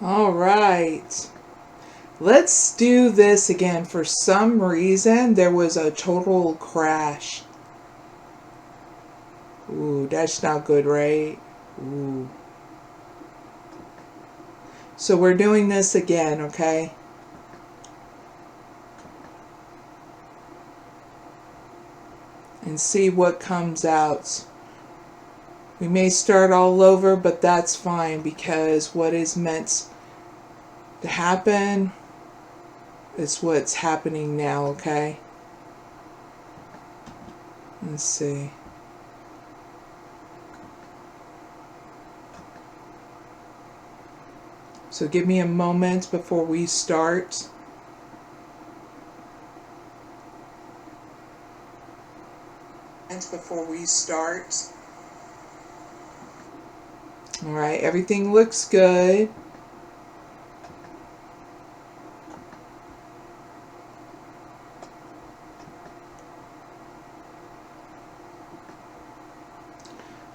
All right. Let's do this again. For some reason, there was a total crash. Ooh, that's not good, right? Ooh. So we're doing this again, okay? And see what comes out. We may start all over, but that's fine because what is meant to happen is what's happening now, okay? Let's see. So give me a moment before we start. All right, everything looks good.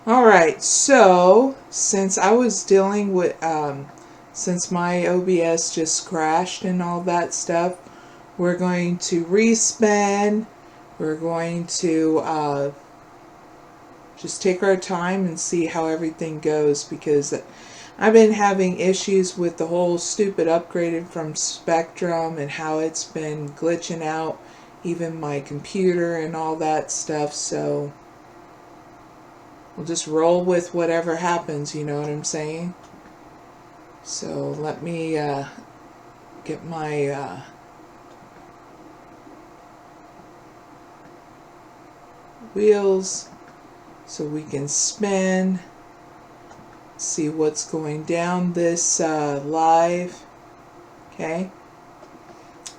All right, so since I was dealing with, since my OBS just crashed and all that stuff, we're going to respin. We're going to just take our time and see how everything goes, because I've been having issues with the whole stupid upgraded from Spectrum and how it's been glitching out even my computer and all that stuff. So we'll just roll with whatever happens, you know what I'm saying? So let me get my wheels so we can spin, see what's going down this live. Okay,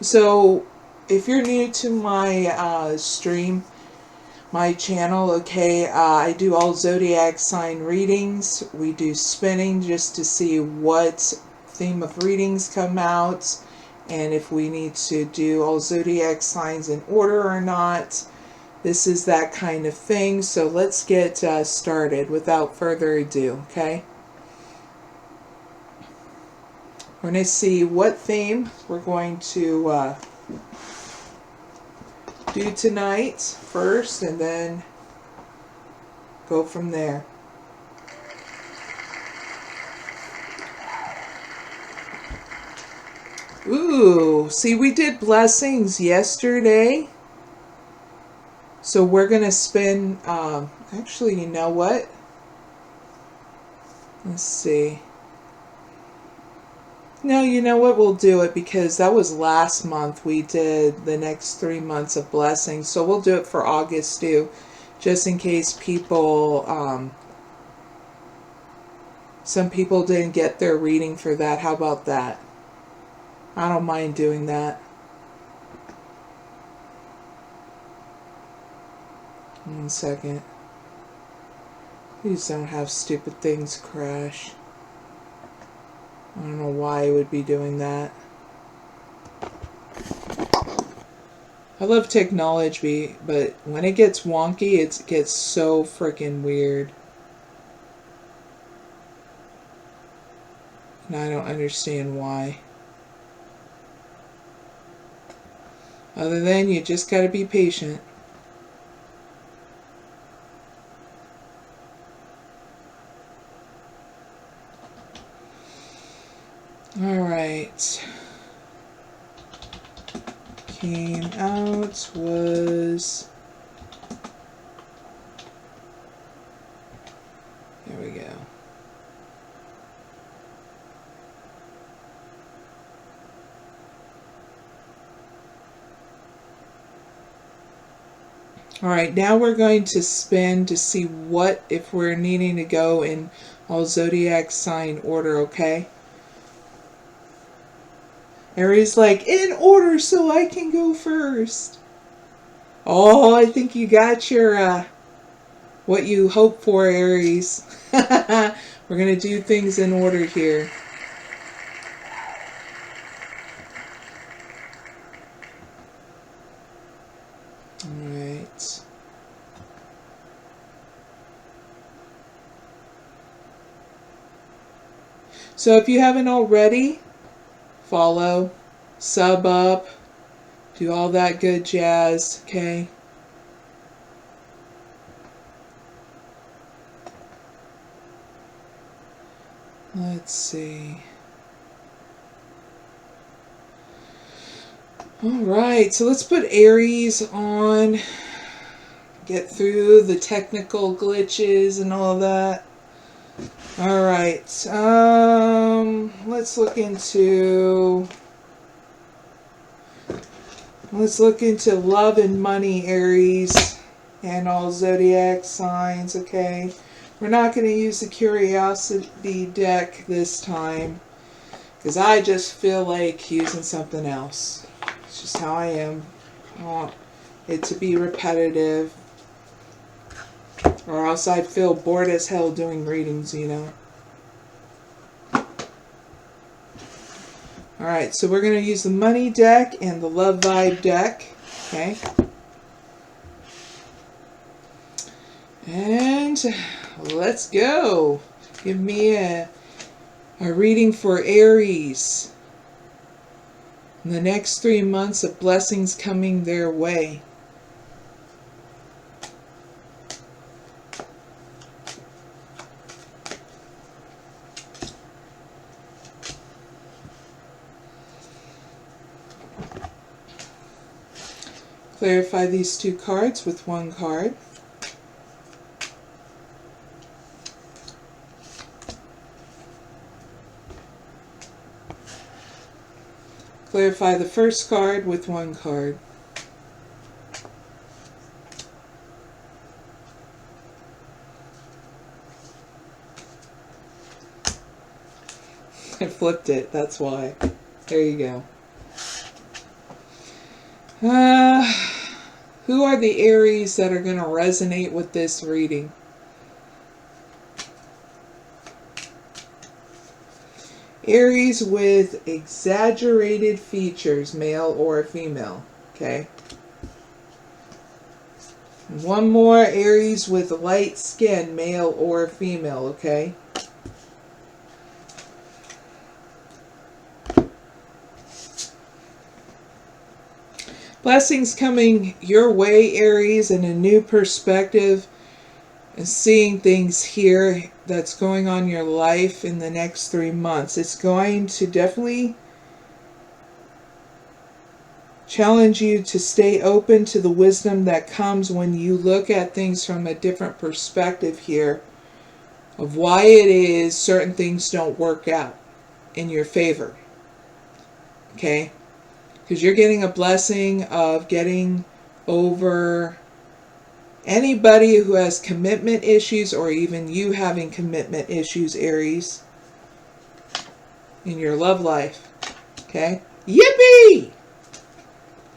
so if you're new to my stream, my channel, okay, I do all zodiac sign readings. We do spinning just to see what theme of readings come out and if we need to do all zodiac signs in order or not. This is that kind of thing. So let's get started without further ado, okay? We're going to see what theme we're going to do tonight first, and then go from there. Ooh, see, we did blessings yesterday. So we're going to spin, actually, you know what? Let's see. No, you know what? We'll do it because that was last month. We did the next 3 months of blessings. So we'll do it for August too, just in case people, some people didn't get their reading for that. How about that? I don't mind doing that. One second. Please don't have stupid things crash. I don't know why I would be doing that. I love technology, but when it gets wonky, it gets so freaking weird. And I don't understand why. Other than you just gotta be patient. Alright. Came out was... There we go. Alright, now we're going to spin to see what, if we're needing to go in all zodiac sign order, okay? Aries like, in order so I can go first. Oh, I think you got your, what you hope for, Aries. We're going to do things in order here. Alright. So if you haven't already, follow, sub up, do all that good jazz, okay? Let's see. Alright, so let's put Aries on. Get through the technical glitches and all that. Alright, let's look into love and money, Aries, and all zodiac signs, okay? We're not going to use the curiosity deck this time because I just feel like using something else. It's just how I am. I want it to be repetitive, or else I'd feel bored as hell doing readings, you know. Alright, so we're going to use the money deck and the love vibe deck. Okay. And let's go. Give me a reading for Aries. In the next 3 months of blessings coming their way. Clarify these two cards with one card. Clarify the first card with one card. I flipped it, that's why. There you go. Who are the Aries that are going to resonate with this reading? Aries with exaggerated features, male or female. Okay. And one more, Aries with light skin, male or female. Okay. Blessings coming your way, Aries, and a new perspective and seeing things here that's going on in your life in the next 3 months. It's going to definitely challenge you to stay open to the wisdom that comes when you look at things from a different perspective here of why it is certain things don't work out in your favor. Okay? Because you're getting a blessing of getting over anybody who has commitment issues, or even you having commitment issues, Aries, in your love life. Okay? Yippee!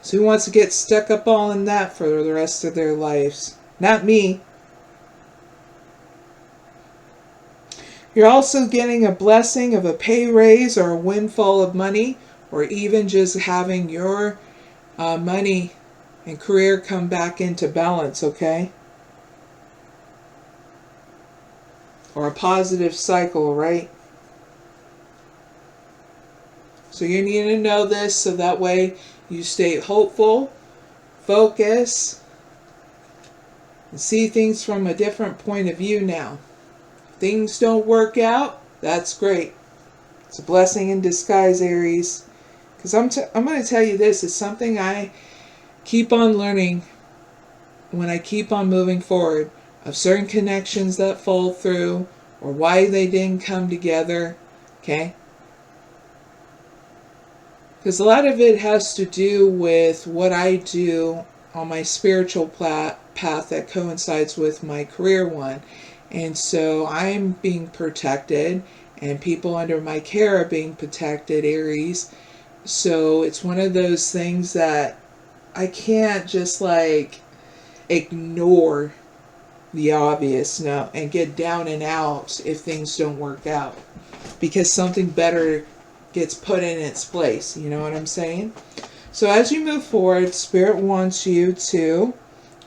So who wants to get stuck up all in that for the rest of their lives? Not me. You're also getting a blessing of a pay raise or a windfall of money, or even just having your money and career come back into balance, okay? Or a positive cycle, right? So you need to know this so that way you stay hopeful, focus, and see things from a different point of view now. If things don't work out, that's great. It's a blessing in disguise, Aries. Because I'm going to tell you this, it's something I keep on learning when I keep on moving forward, of certain connections that fall through or why they didn't come together, okay? Because a lot of it has to do with what I do on my spiritual path that coincides with my career one. And so I'm being protected, and people under my care are being protected, Aries. So it's one of those things that I can't just like ignore the obvious now and get down and out if things don't work out, because something better gets put in its place. You know what I'm saying? So as you move forward, Spirit wants you to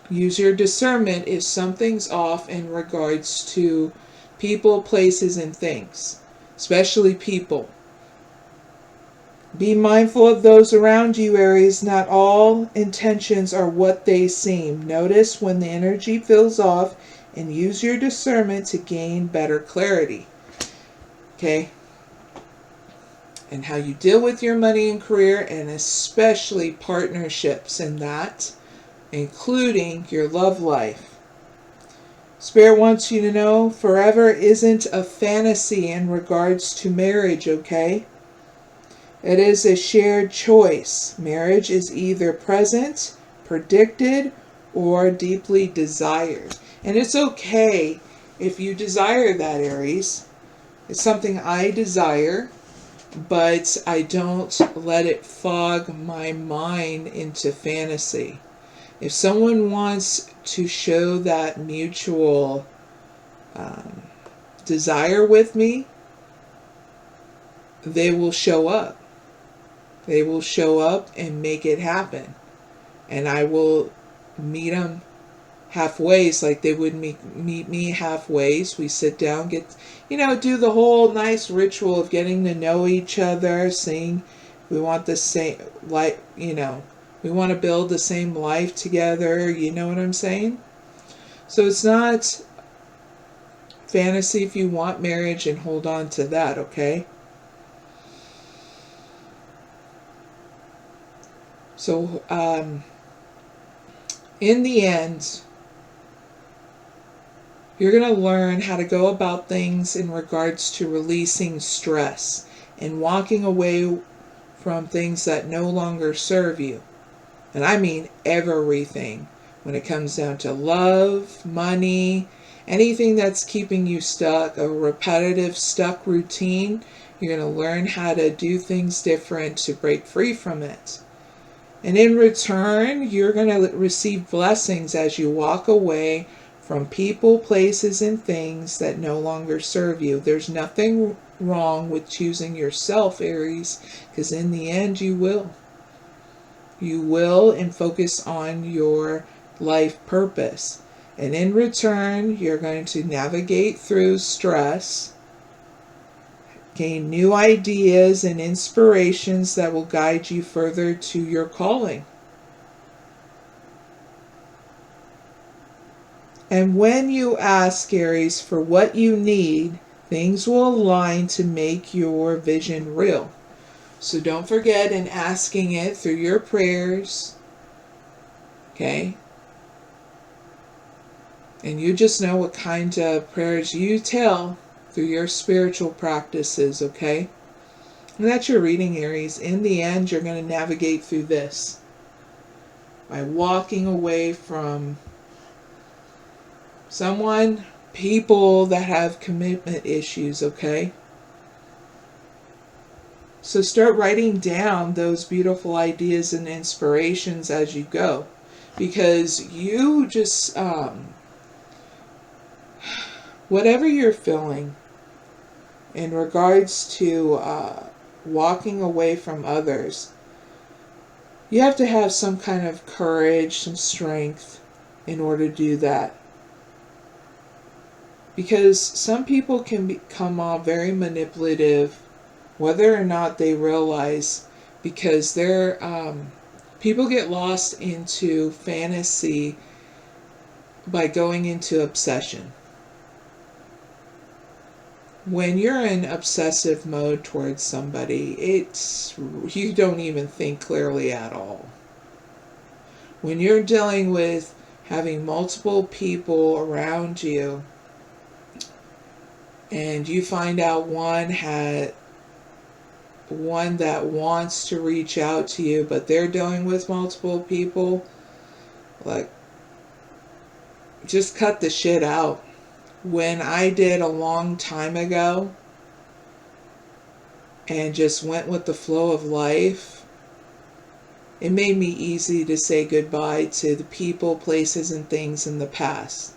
use your discernment if something's off in regards to people, places, and things. especially people. Be mindful of those around you, Aries. Not all intentions are what they seem. Notice when the energy feels off and use your discernment to gain better clarity. Okay? And how you deal with your money and career, and especially partnerships in that, including your love life. Spirit wants you to know forever isn't a fantasy in regards to marriage, okay? It is a shared choice. Marriage is either present, predicted, or deeply desired. And it's okay if you desire that, Aries. It's something I desire, but I don't let it fog my mind into fantasy. If someone wants to show that mutual desire with me, they will show up. They will show up and make it happen. And I will meet them halfway, like they would meet me halfway. We sit down, do the whole nice ritual of getting to know each other, saying we want the same, we want to build the same life together. You know what I'm saying? So it's not fantasy if you want marriage, and hold on to that, okay? So, in the end, you're going to learn how to go about things in regards to releasing stress and walking away from things that no longer serve you. And I mean everything. When it comes down to love, money, anything that's keeping you stuck, a repetitive, stuck routine, you're going to learn how to do things different to break free from it. And in return, you're going to receive blessings as you walk away from people, places, and things that no longer serve you. There's nothing wrong with choosing yourself, Aries, because in the end you will. You will, and focus on your life purpose. And in return, you're going to navigate through stress, gain new ideas and inspirations that will guide you further to your calling. And when you ask, Aries, for what you need, things will align to make your vision real. So don't forget in asking it through your prayers, okay? And you just know what kind of prayers you tell through your spiritual practices, okay? And that's your reading, Aries. In the end, you're going to navigate through this by walking away from people that have commitment issues, okay? So start writing down those beautiful ideas and inspirations as you go, because you just, whatever you're feeling in regards to walking away from others, you have to have some kind of courage, some strength in order to do that. Because some people can become very manipulative, whether or not they realize, because people get lost into fantasy by going into obsession. When you're in obsessive mode towards somebody, you don't even think clearly at all. When you're dealing with having multiple people around you, and you find out one that wants to reach out to you, but they're dealing with multiple people, like, just cut the shit out. When I did a long time ago and just went with the flow of life, it made me easy to say goodbye to the people, places, and things in the past.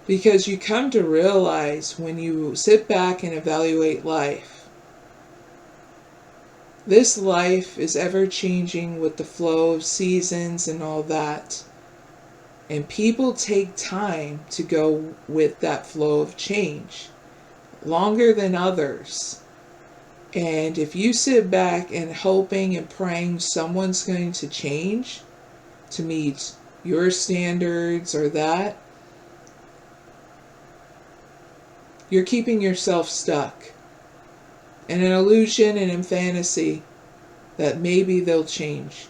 Because you come to realize when you sit back and evaluate life, this life is ever changing with the flow of seasons and all that. And people take time to go with that flow of change. longer than others. And if you sit back and hoping and praying someone's going to change to meet your standards or that, you're keeping yourself stuck in an illusion and in fantasy that maybe they'll change.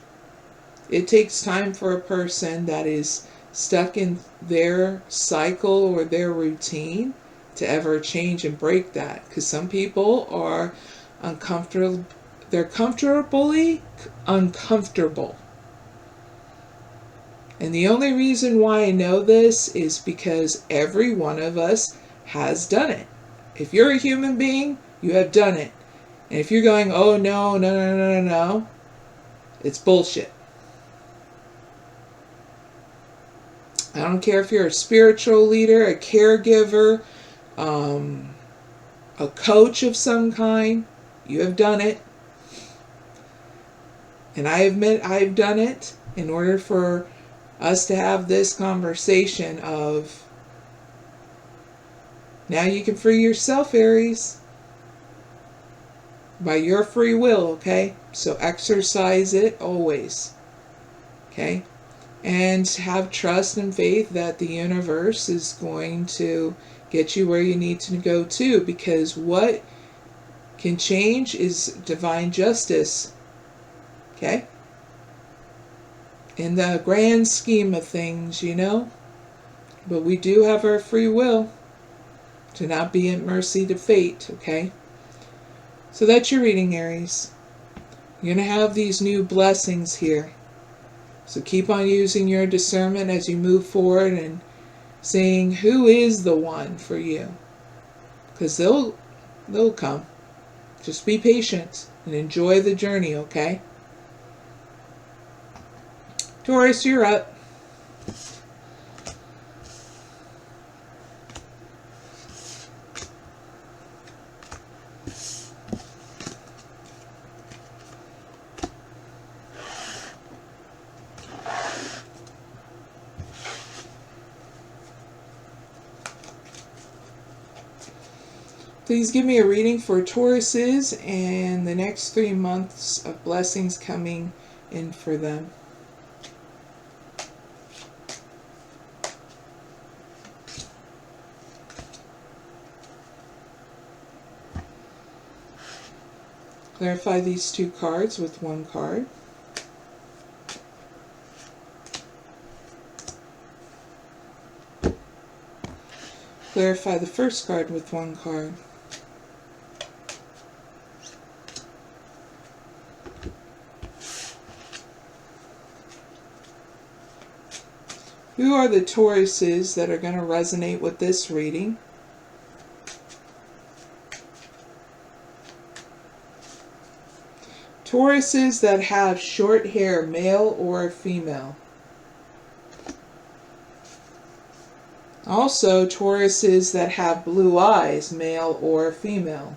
It takes time for a person that is stuck in their cycle or their routine to ever change and break that. Because some people are uncomfortable. They're comfortably uncomfortable. And the only reason why I know this is because every one of us has done it. If you're a human being, you have done it. And if you're going, oh no, no, no, no, no, no, it's bullshit. I don't care if you're a spiritual leader, a caregiver, a coach of some kind, you have done it. And I admit I've done it in order for us to have this conversation of, now you can free yourself, Aries, by your free will, okay? So exercise it always, okay? And have trust and faith that the universe is going to get you where you need to go to, because what can change is divine justice, okay? In the grand scheme of things, you know? But we do have our free will to not be at mercy to fate, okay? So that's your reading, Aries. You're going to have these new blessings here. So keep on using your discernment as you move forward and seeing who is the one for you. Because they'll come. Just be patient and enjoy the journey, okay? Taurus, you're up. Please give me a reading for Tauruses and the next 3 months of blessings coming in for them. Clarify these 2 cards with 1 card. Clarify the first card with 1 card. Who are the Tauruses that are going to resonate with this reading? Tauruses that have short hair, male or female. Also, Tauruses that have blue eyes, male or female.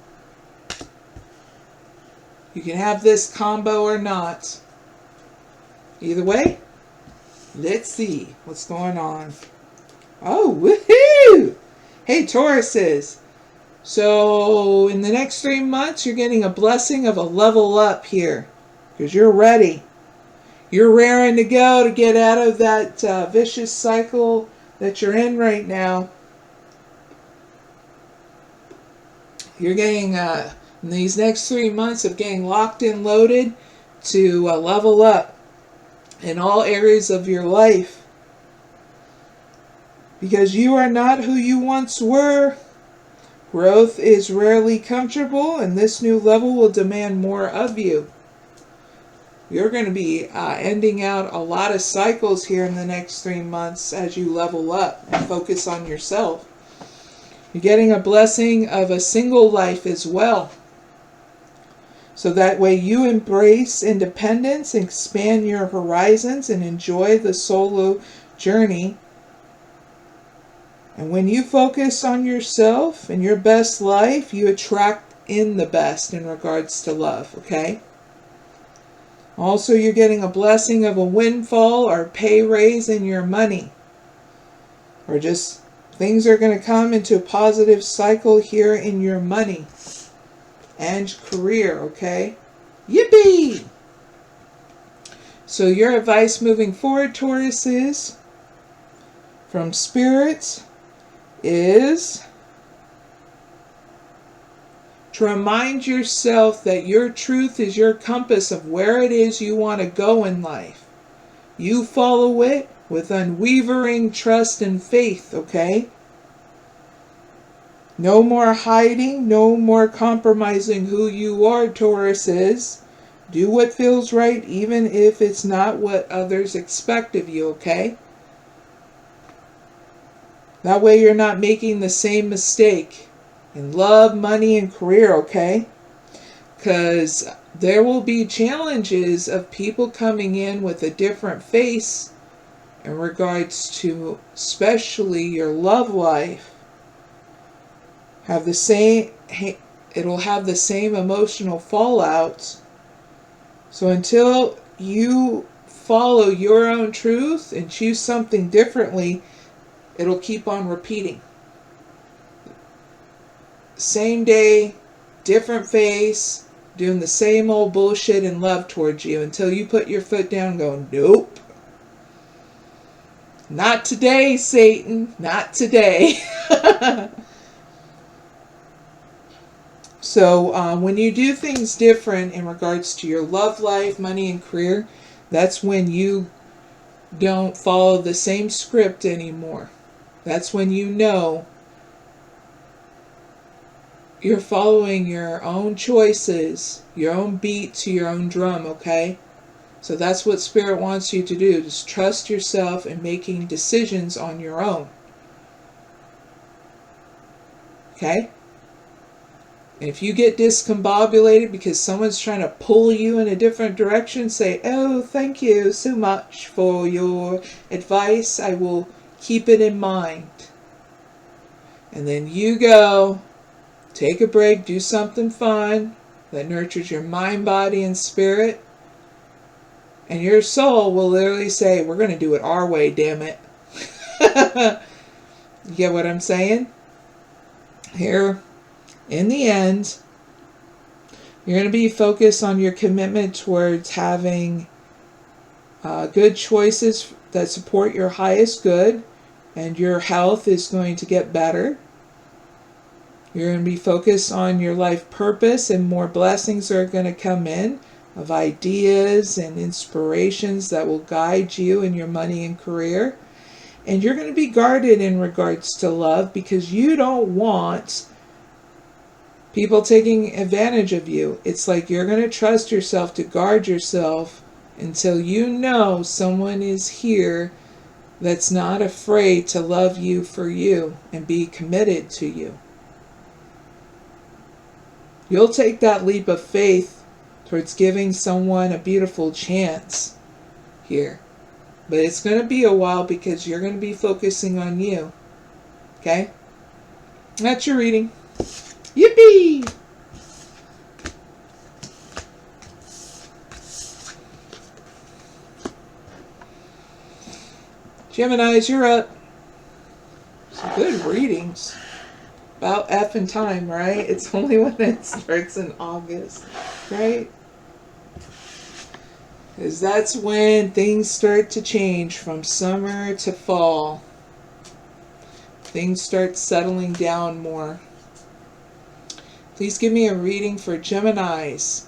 You can have this combo or not. Either way, let's see what's going on. Oh, woohoo! Hey, Tauruses. So, in the next 3 months, you're getting a blessing of a level up here. Because you're ready. You're raring to go to get out of that vicious cycle that you're in right now. You're getting, in these next 3 months of getting locked and loaded to level up in all areas of your life. Because you are not who you once were. Growth is rarely comfortable, and this new level will demand more of you. You're going to be ending out a lot of cycles here in the next 3 months as you level up and focus on yourself. You're getting a blessing of a single life as well. So that way you embrace independence, expand your horizons, and enjoy the solo journey. And when you focus on yourself and your best life, you attract in the best in regards to love, okay? Also, you're getting a blessing of a windfall or pay raise in your money. Or just Things are going to come into a positive cycle here in your money and career, okay? Yippee! So your advice moving forward, Taurus, is from Spirit is to remind yourself that your truth is your compass of where it is you want to go in life. You follow it with unwavering trust and faith, okay? No more hiding, no more compromising who you are, Taurus is. Do what feels right, even if it's not what others expect of you, okay? That way you're not making the same mistake in love, money, and career, okay? Because there will be challenges of people coming in with a different face in regards to especially your love life. It'll have the same emotional fallout. So until you follow your own truth and choose something differently, it'll keep on repeating. Same day, different face, doing the same old bullshit in love towards you until you put your foot down and go, nope. Not today, Satan. Not today. So when you do things different in regards to your love life, money, and career, that's when you don't follow the same script anymore. That's when you know you're following your own choices, your own beat to your own drum, okay? So that's what Spirit wants you to do. Just trust yourself in making decisions on your own. Okay? And if you get discombobulated because someone's trying to pull you in a different direction, say, oh, thank you so much for your advice. I will keep it in mind. And then you go, take a break, do something fun that nurtures your mind, body, and spirit. And your soul will literally say, we're going to do it our way, damn it. You get what I'm saying? Here, in the end, you're going to be focused on your commitment towards having good choices that support your highest good, and your health is going to get better. You're going to be focused on your life purpose, and more blessings are going to come in of ideas and inspirations that will guide you in your money and career. And you're going to be guarded in regards to love because you don't want people taking advantage of you. It's like you're going to trust yourself to guard yourself until you know someone is here that's not afraid to love you for you and be committed to you. You'll take that leap of faith towards giving someone a beautiful chance here. But it's going to be a while because you're going to be focusing on you. Okay? That's your reading. Yippee! Geminis, you're up. Some good readings. About effing time, right? It's only when it starts in August, right? Because that's when things start to change from summer to fall. Things start settling down more. Please give me a reading for Geminis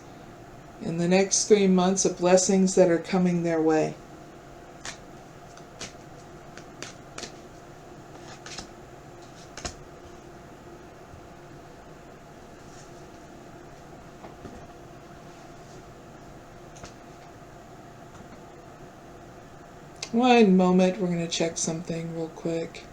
in the next 3 months of blessings that are coming their way. One moment, we're going to check something real quick.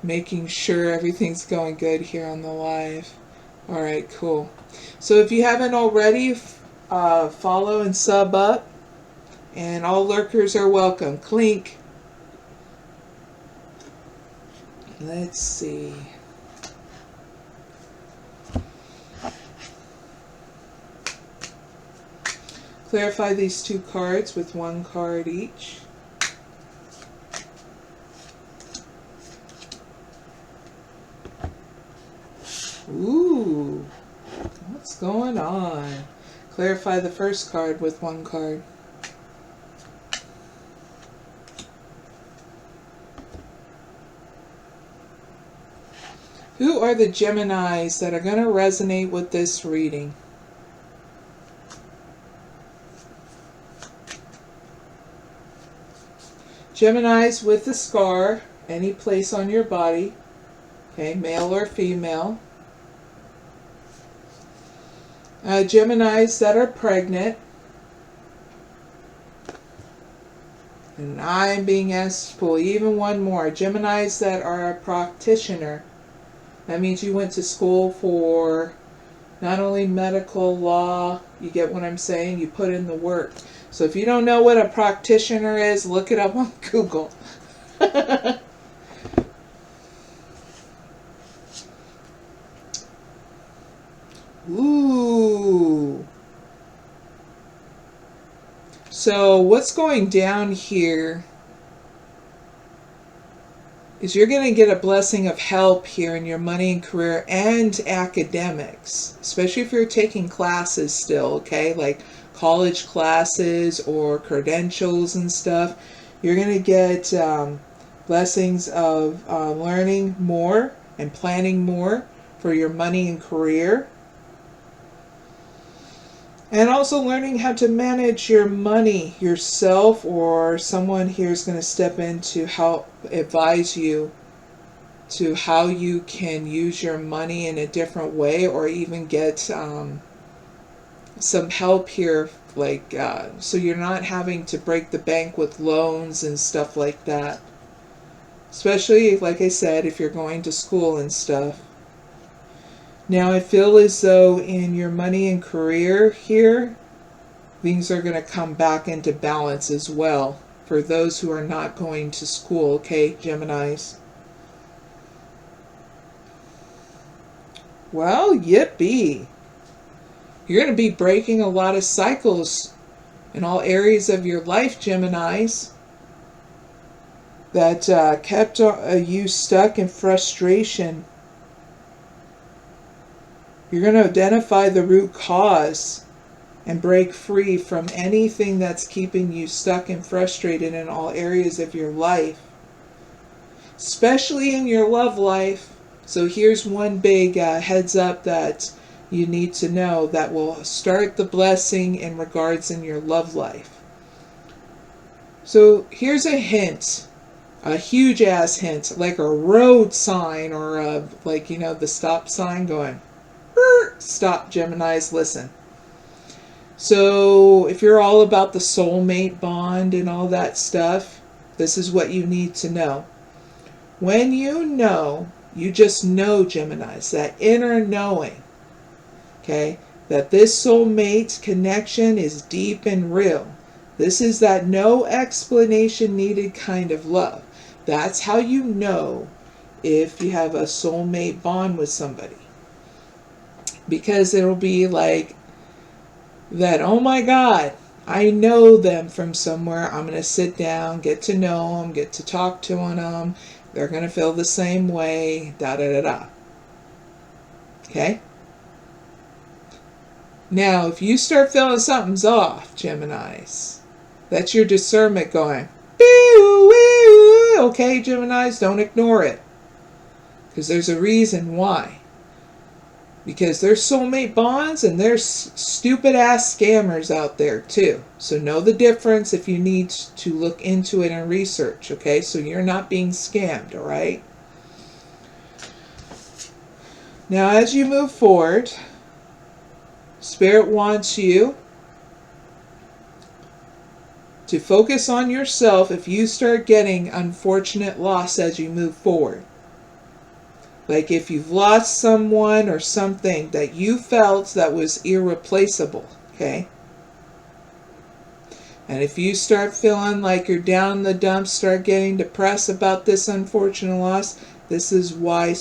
Making sure everything's going good here on the live. Alright, cool. So if you haven't already, follow and sub up. And all lurkers are welcome. Clink. Let's see. Clarify these two cards with one card each. Ooh, what's going on? Clarify the first card with one card. Who are the Geminis that are going to resonate with this reading? Geminis with a scar, any place on your body, okay, male or female. Geminis that are pregnant. And I'm being asked to pull even one more. Geminis that are a practitioner. That means you went to school for not only medical law, you get what I'm saying, you put in the work. So if you don't know what a practitioner is, look it up on Google. Ooh. So what's going down here is you're going to get a blessing of help here in your money and career and academics, especially if you're taking classes still, okay, like college classes or credentials and stuff. You're going to get blessings of learning more and planning more for your money and career. And also learning how to manage your money yourself, or someone here is going to step in to help advise you to how you can use your money in a different way, or even get some help here, like so you're not having to break the bank with loans and stuff like that. Especially, like I said, if you're going to school and stuff. Now I feel as though in your money and career here, things are going to come back into balance as well for those who are not going to school, okay, Geminis? Well, yippee. You're going to be breaking a lot of cycles in all areas of your life, Geminis, that kept you stuck in frustration. You're going to identify the root cause and break free from anything that's keeping you stuck and frustrated in all areas of your life, especially in your love life. So here's one big heads up that you need to know that will start the blessing in regards in your love life. So here's a hint, a huge ass hint, like a road sign, or like, you know, the stop sign going, stop, Geminis, listen. So if you're all about the soulmate bond and all that stuff, this is what you need to know. When you know, you just know, Geminis, that inner knowing, okay, that this soulmate connection is deep and real. This is that no explanation needed kind of love. That's how you know if you have a soulmate bond with somebody. Because it'll be like that, oh my God, I know them from somewhere. I'm going to sit down, get to know them, get to talk to them. They're going to feel the same way, da da da da. Okay? Now, if you start feeling something's off, Geminis, that's your discernment going, okay, Geminis, don't ignore it. Because there's a reason why. Because there's soulmate bonds and there's stupid ass scammers out there too. So know the difference if you need to look into it and research, okay? So you're not being scammed, all right? Now as you move forward, Spirit wants you to focus on yourself if you start getting unfortunate loss as you move forward. Like if you've lost someone or something that you felt that was irreplaceable, okay? And if you start feeling like you're down in the dumps, start getting depressed about this unfortunate loss, this is why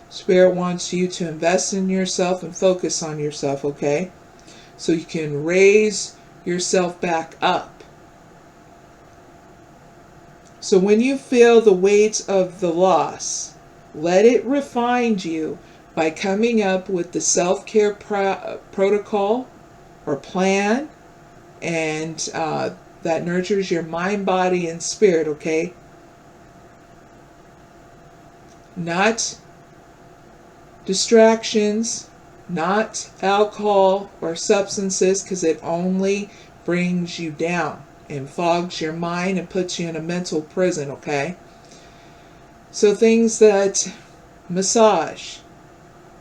Spirit wants you to invest in yourself and focus on yourself, okay? So you can raise yourself back up. So when you feel the weight of the loss, let it refine you by coming up with the self-care protocol or plan, and that nurtures your mind, body, and spirit, okay? Not distractions, not alcohol or substances, because it only brings you down and fogs your mind and puts you in a mental prison, okay? So things that massage,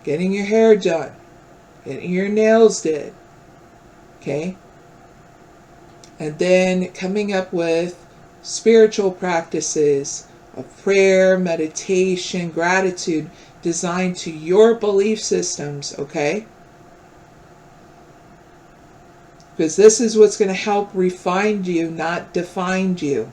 getting your hair done, getting your nails did, okay? And then coming up with spiritual practices of prayer, meditation, gratitude, designed to your belief systems, okay? Because this is what's going to help refine you, not define you.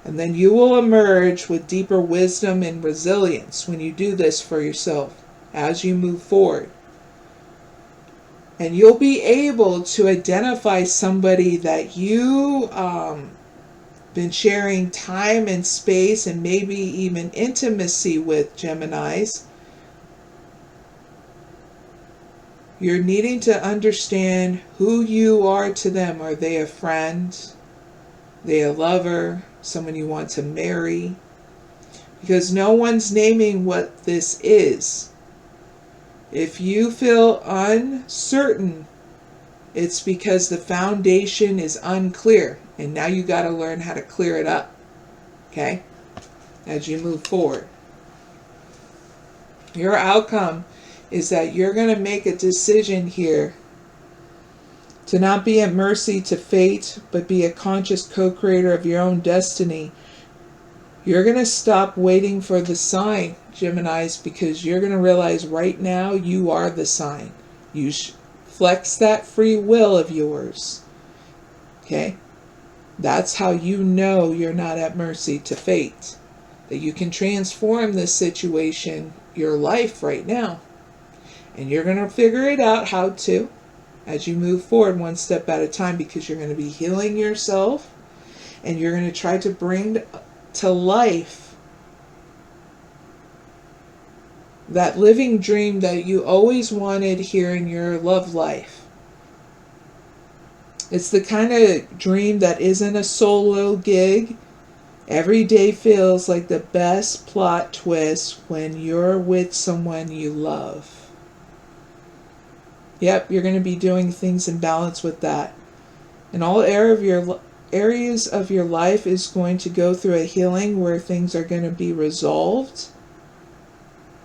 And then you will emerge with deeper wisdom and resilience when you do this for yourself as you move forward. And you'll be able to identify somebody that you been sharing time and space and maybe even intimacy with, Geminis. You're needing to understand who you are to them. Are they a friend? Are they a lover? Someone you want to marry? Because no one's naming what this is. If you feel uncertain, it's because the foundation is unclear. And now you got to learn how to clear it up. Okay? As you move forward. Your outcome is that you're going to make a decision here to not be at mercy to fate, but be a conscious co-creator of your own destiny. You're going to stop waiting for the sign, Geminis, because you're going to realize right now you are the sign. You flex that free will of yours. Okay? That's how you know you're not at mercy to fate. That you can transform this situation, your life right now. And you're going to figure it out how to as you move forward one step at a time, because you're going to be healing yourself and you're going to try to bring to life that living dream that you always wanted here in your love life. It's the kind of dream that isn't a solo gig. Every day feels like the best plot twist when you're with someone you love. Yep, you're going to be doing things in balance with that. And all areas of your life is going to go through a healing where things are going to be resolved.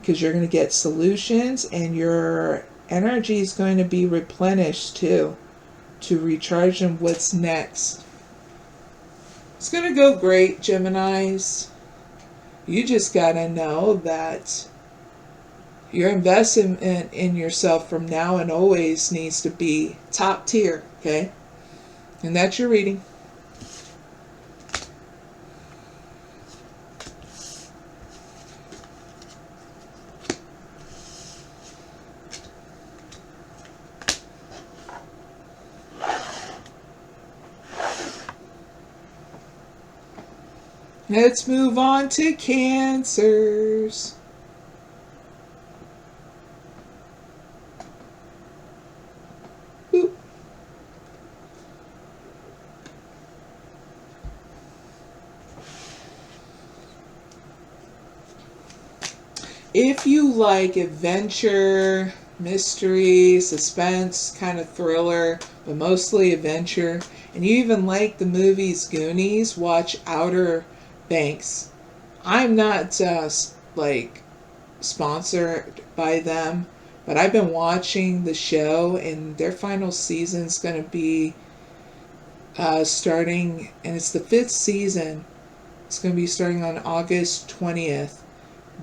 Because you're going to get solutions and your energy is going to be replenished too. To recharge and what's next. It's going to go great, Geminis. You just got to know that your investment in yourself from now and always needs to be top tier, okay? And that's your reading. Let's move on to Cancers. Boop. If you like adventure, mystery, suspense, kind of thriller, but mostly adventure, and you even like the movies Goonies, watch Outer Banks. I'm not sponsored by them, but I've been watching the show, and their final season's going to be starting, and it's the 5th season. It's going to be starting on August 20th,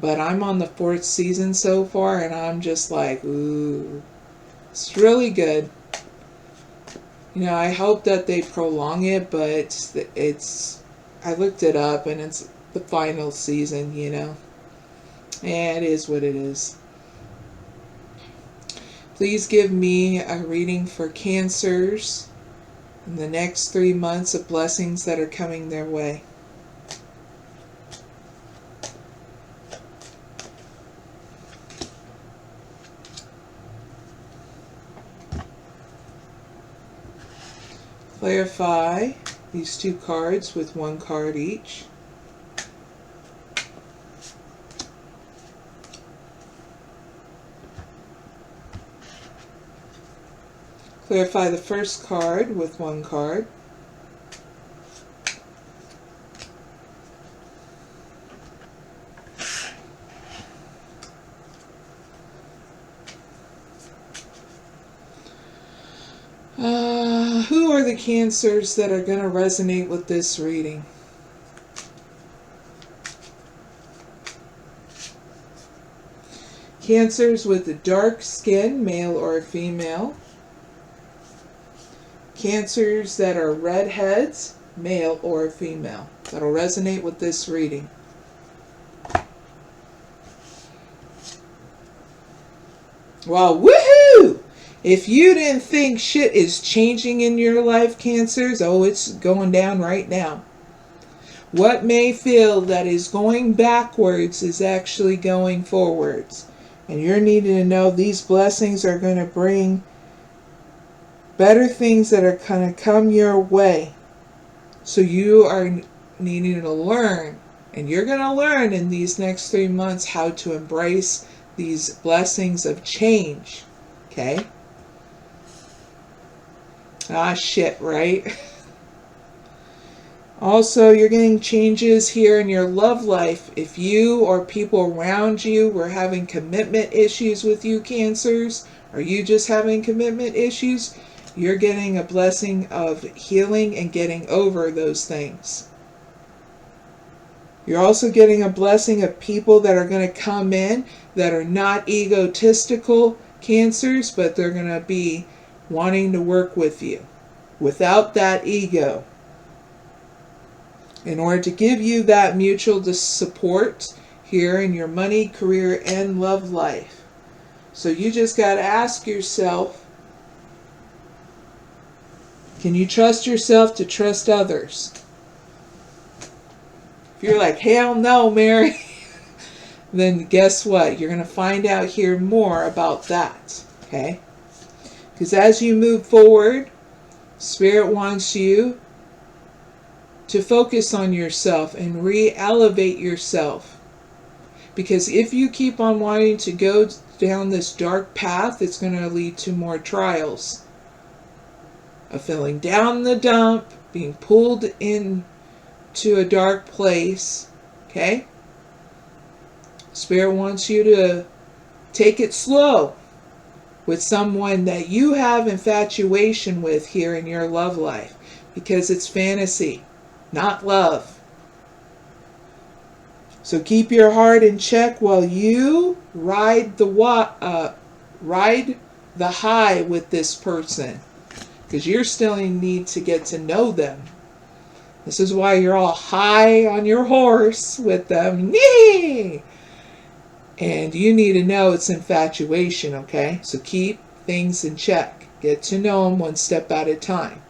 but I'm on the 4th season so far, and I'm just like, ooh, it's really good. You know, I hope that they prolong it, but I looked it up, and it's the final season, you know. And it is what it is. Please give me a reading for Cancers in the next 3 months of blessings that are coming their way. Clarify these two cards with one card each. Clarify the first card with one card. Who are the Cancers that are going to resonate with this reading? Cancers with the dark skin, male or female. Cancers that are redheads, male or female. That'll resonate with this reading. Well, woohoo! If you didn't think shit is changing in your life, Cancers, oh, it's going down right now. What may feel that is going backwards is actually going forwards. And you're needing to know these blessings are going to bring better things that are going to come your way. So you are needing to learn. And you're going to learn in these next 3 months how to embrace these blessings of change. Okay? Ah, shit, right? Also, you're getting changes here in your love life. If you or people around you were having commitment issues with you, Cancers, or you just having commitment issues, you're getting a blessing of healing and getting over those things. You're also getting a blessing of people that are going to come in that are not egotistical, Cancers, but they're going to be wanting to work with you without that ego in order to give you that mutual support here in your money, career, and love life. So you just got to ask yourself, can you trust yourself to trust others? If you're like, hell no, Mary, then guess what? You're going to find out here more about that. Okay? Because as you move forward, Spirit wants you to focus on yourself and re-elevate yourself. Because if you keep on wanting to go down this dark path, it's going to lead to more trials. Of feeling down the dump, being pulled into a dark place. Okay? Spirit wants you to take it slow with someone that you have infatuation with here in your love life, because it's fantasy, not love. So keep your heart in check while you ride the high with this person, because you're still in need to get to know them. This is why you're all high on your horse with them. Yay! And you need to know it's infatuation, okay? So keep things in check. Get to know them one step at a time.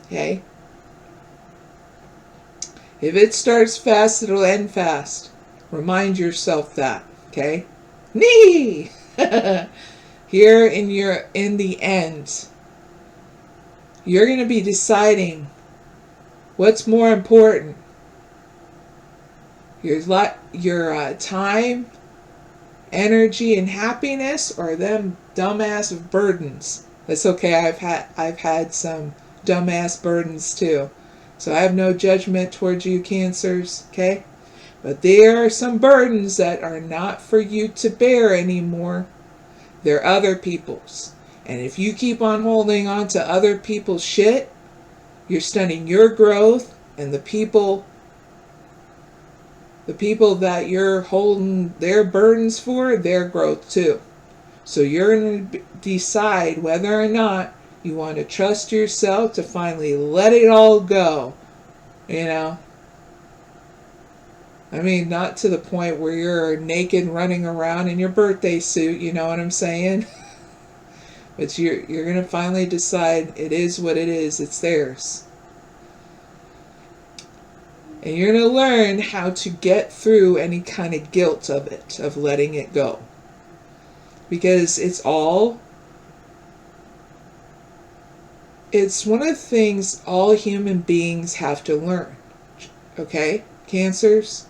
Okay? If it starts fast, it'll end fast. Remind yourself that, okay? Nee! Here in the end, you're going to be deciding what's more important. Your time, energy, and happiness, or them dumbass burdens. That's okay. I've had some dumbass burdens too. So I have no judgment towards you, Cancers, okay? But there are some burdens that are not for you to bear anymore. They're other people's. And if you keep on holding on to other people's shit, you're stunning your growth and the people that you're holding their burdens for, their growth too. So you're going to decide whether or not you want to trust yourself to finally let it all go. You know? I mean, not to the point where you're naked running around in your birthday suit, you know what I'm saying? But you're going to finally decide it is what it is. It's theirs. And you're going to learn how to get through any kind of guilt of it, of letting it go. Because it's one of the things all human beings have to learn. Okay, Cancers?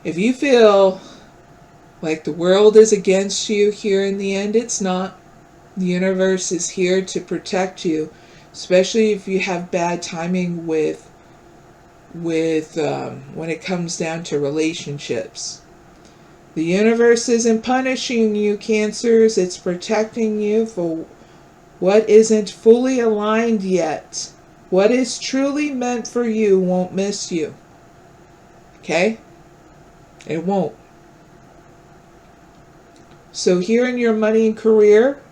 If you feel like the world is against you here in the end, it's not. The universe is here to protect you, especially if you have bad timing with when it comes down to relationships. The universe isn't punishing you, Cancers. It's protecting you for what isn't fully aligned yet. What is truly meant for you won't miss you. Okay? It won't. So here in your money and career,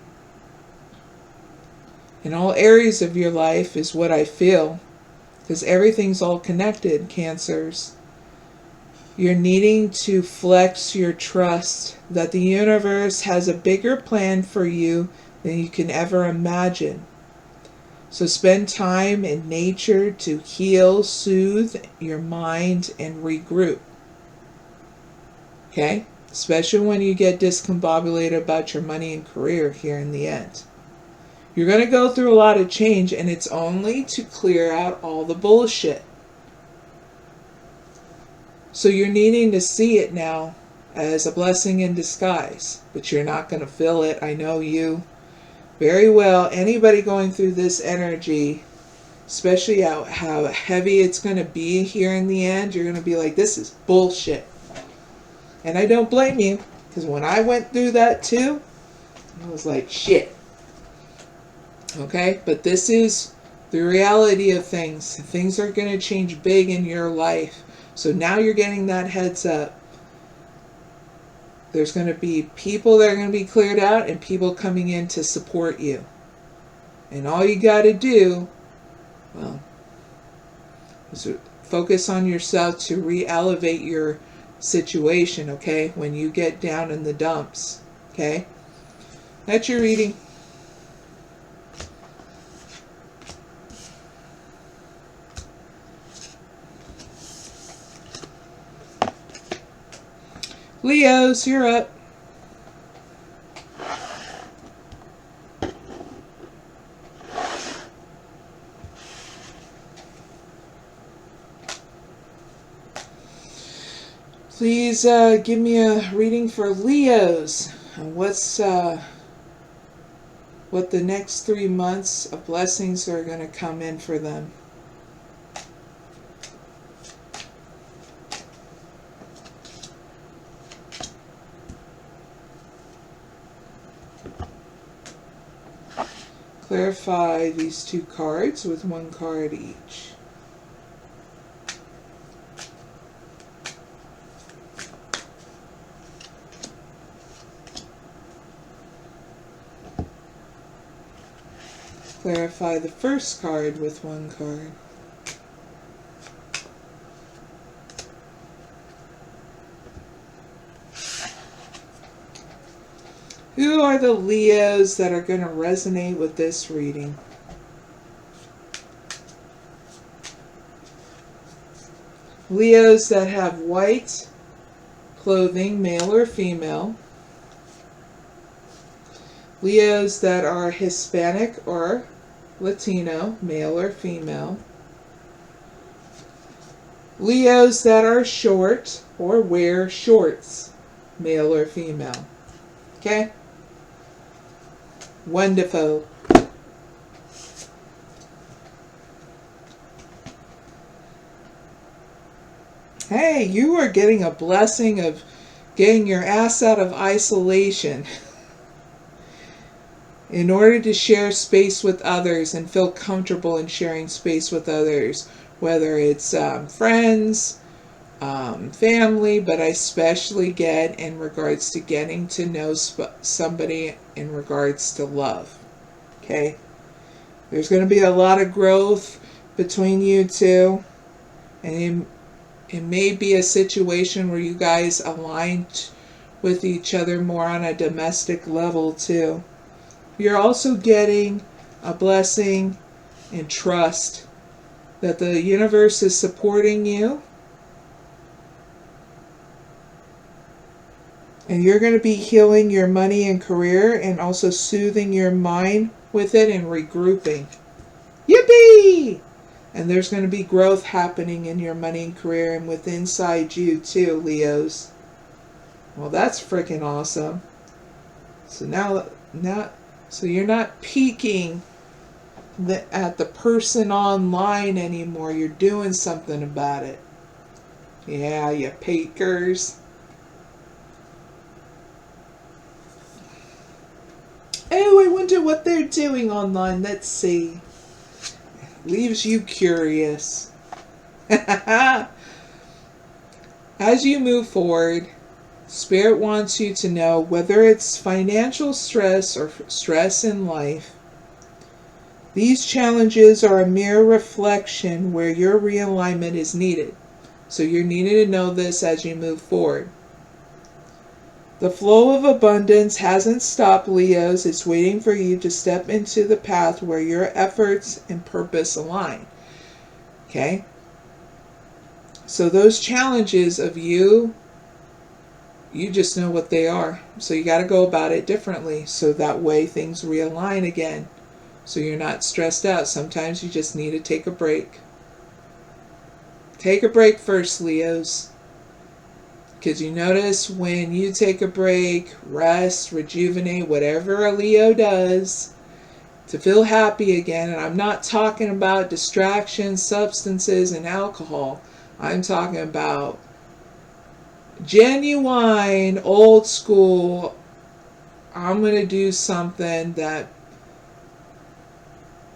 in all areas of your life is what I feel. Because everything's all connected, Cancers. You're needing to flex your trust that the universe has a bigger plan for you than you can ever imagine. So spend time in nature to heal, soothe your mind, and regroup. Okay? Especially when you get discombobulated about your money and career here in the end. You're going to go through a lot of change, and it's only to clear out all the bullshit. So you're needing to see it now as a blessing in disguise, but you're not going to feel it. I know you very well. Anybody going through this energy, especially how heavy it's going to be here in the end, you're going to be like, this is bullshit. And I don't blame you, because when I went through that too, I was like, shit. Okay, but this is the reality of things. Things are going to change big in your life. So now you're getting that heads up. There's going to be people that are going to be cleared out and people coming in to support you. And all you got to do, well, is focus on yourself to re-elevate your situation, okay? When you get down in the dumps, okay? That's your reading. Leos, you're up. Please give me a reading for Leos. What's what the next 3 months of blessings are going to come in for them. Clarify these two cards with one card each. Clarify the first card with one card. Who are the Leos that are going to resonate with this reading? Leos that have white clothing, male or female. Leos that are Hispanic or Latino, male or female. Leos that are short or wear shorts, male or female. Okay? Wonderful. Hey, you are getting a blessing of getting your ass out of isolation in order to share space with others and feel comfortable in sharing space with others, whether it's friends, family, but I especially get in regards to getting to know somebody in regards to love. Okay? There's going to be a lot of growth between you two, and it may be a situation where you guys align with each other more on a domestic level too. You're also getting a blessing and trust that the universe is supporting you. And you're going to be healing your money and career and also soothing your mind with it and regrouping. Yippee! And there's going to be growth happening in your money and career and with inside you too, Leos. Well, that's freaking awesome. So now, so you're not peeking at the person online anymore. You're doing something about it. Yeah, you peekers. Oh, I wonder what they're doing online. Let's see. Leaves you curious. As you move forward, Spirit wants you to know whether it's financial stress or stress in life. These challenges are a mere reflection where your realignment is needed. So you're needing to know this as you move forward. The flow of abundance hasn't stopped, Leos. It's waiting for you to step into the path where your efforts and purpose align. Okay? So those challenges of you just know what they are. So you got to go about it differently. So that way things realign again. So you're not stressed out. Sometimes you just need to take a break. Take a break first, Leos. Because you notice when you take a break, rest, rejuvenate, whatever a Leo does to feel happy again, and I'm not talking about distractions, substances, and alcohol. I'm talking about genuine, old school, I'm going to do something that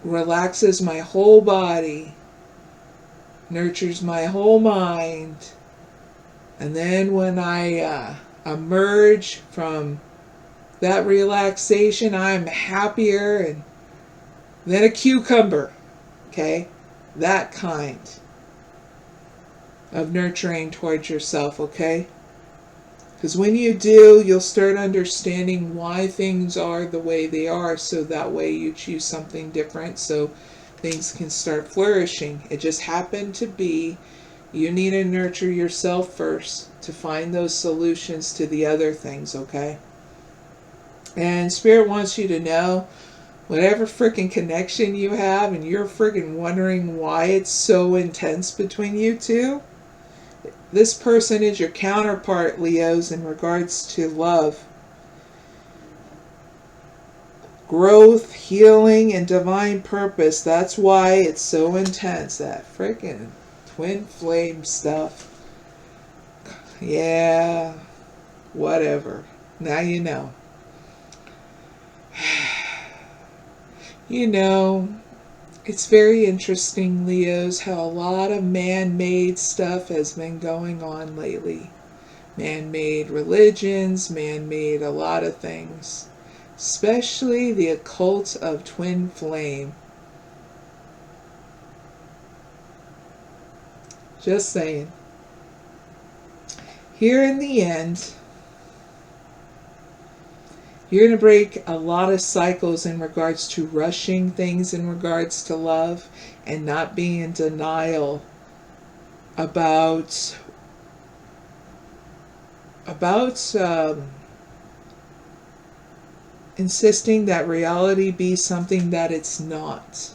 relaxes my whole body, nurtures my whole mind. And then when I emerge from that relaxation, I'm happier and then a cucumber. Okay? That kind of nurturing towards yourself, okay? Because when you do, you'll start understanding why things are the way they are, so that way you choose something different so things can start flourishing. It just happened to be you need to nurture yourself first to find those solutions to the other things, okay? And Spirit wants you to know whatever freaking connection you have and you're freaking wondering why it's so intense between you two, this person is your counterpart, Leos, in regards to love, growth, healing, and divine purpose. That's why it's so intense, that freaking twin flame stuff. Yeah, whatever. Now you know. You know, it's very interesting, Leos, how a lot of man-made stuff has been going on lately. Man-made religions, man-made a lot of things. Especially the occult of twin flame. Just saying. Here in the end, you're going to break a lot of cycles in regards to rushing things in regards to love and not being in denial about insisting that reality be something that it's not.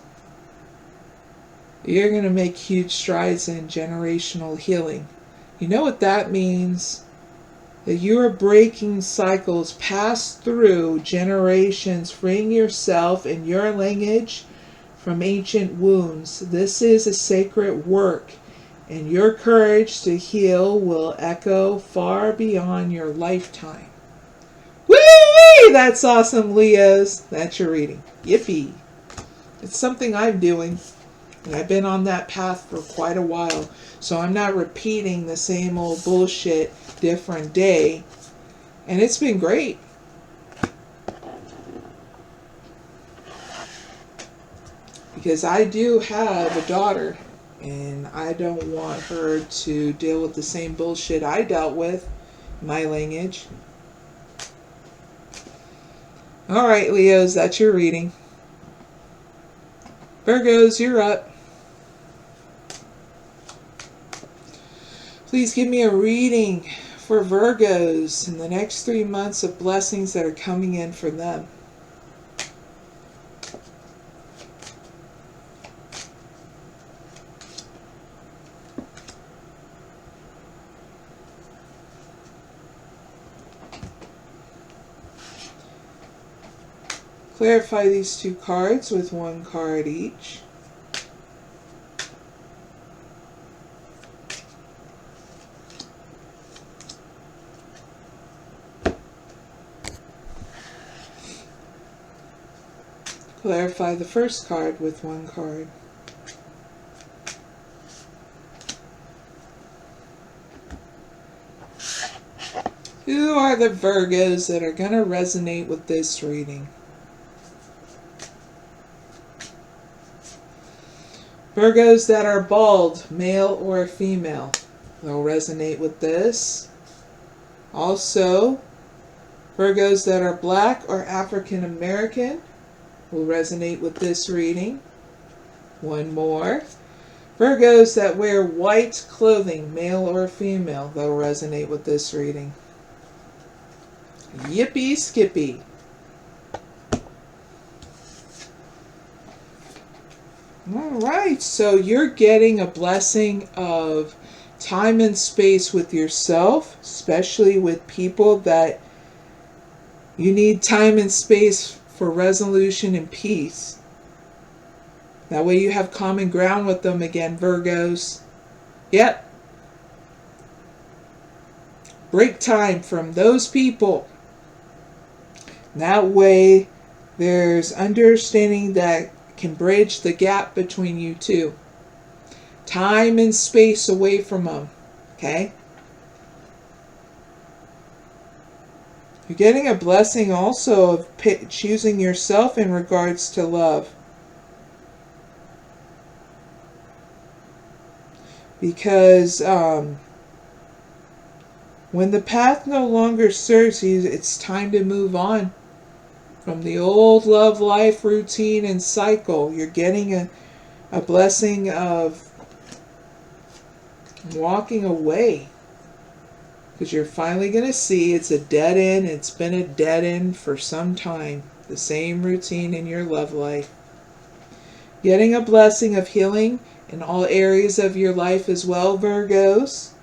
You're going to make huge strides in generational healing. You know what that means? That you are breaking cycles passed through generations, freeing yourself and your lineage from ancient wounds. This is a sacred work, and your courage to heal will echo far beyond your lifetime. Woo-wee! That's awesome, Leos. That's your reading. Yippee. It's something I'm doing, and I've been on that path for quite a while, so I'm not repeating the same old bullshit different day, and it's been great. Because I do have a daughter, and I don't want her to deal with the same bullshit I dealt with, my lineage. All right, Leos, that's your reading. Virgos, you're up. Please give me a reading for Virgos in the next 3 months of blessings that are coming in for them. Clarify these two cards with one card each. Clarify the first card with one card. Who are the Virgos that are going to resonate with this reading? Virgos that are bald, male or female, they'll resonate with this. Also, Virgos that are black or African American will resonate with this reading. One more. Virgos that wear white clothing, male or female, they'll resonate with this reading. Yippee skippy. Alright, so you're getting a blessing of time and space with yourself, especially with people that you need time and space for resolution and peace. That way you have common ground with them again, Virgos. Yep. Break time from those people. That way there's understanding that can bridge the gap between you two. Time and space away from them. Okay? You're getting a blessing also of choosing yourself in regards to love. Because when the path no longer serves you, it's time to move on from the old love life routine and cycle. You're getting a blessing of walking away. Because you're finally going to see it's a dead end. It's been a dead end for some time. The same routine in your love life. Getting a blessing of healing in all areas of your life as well, Virgos.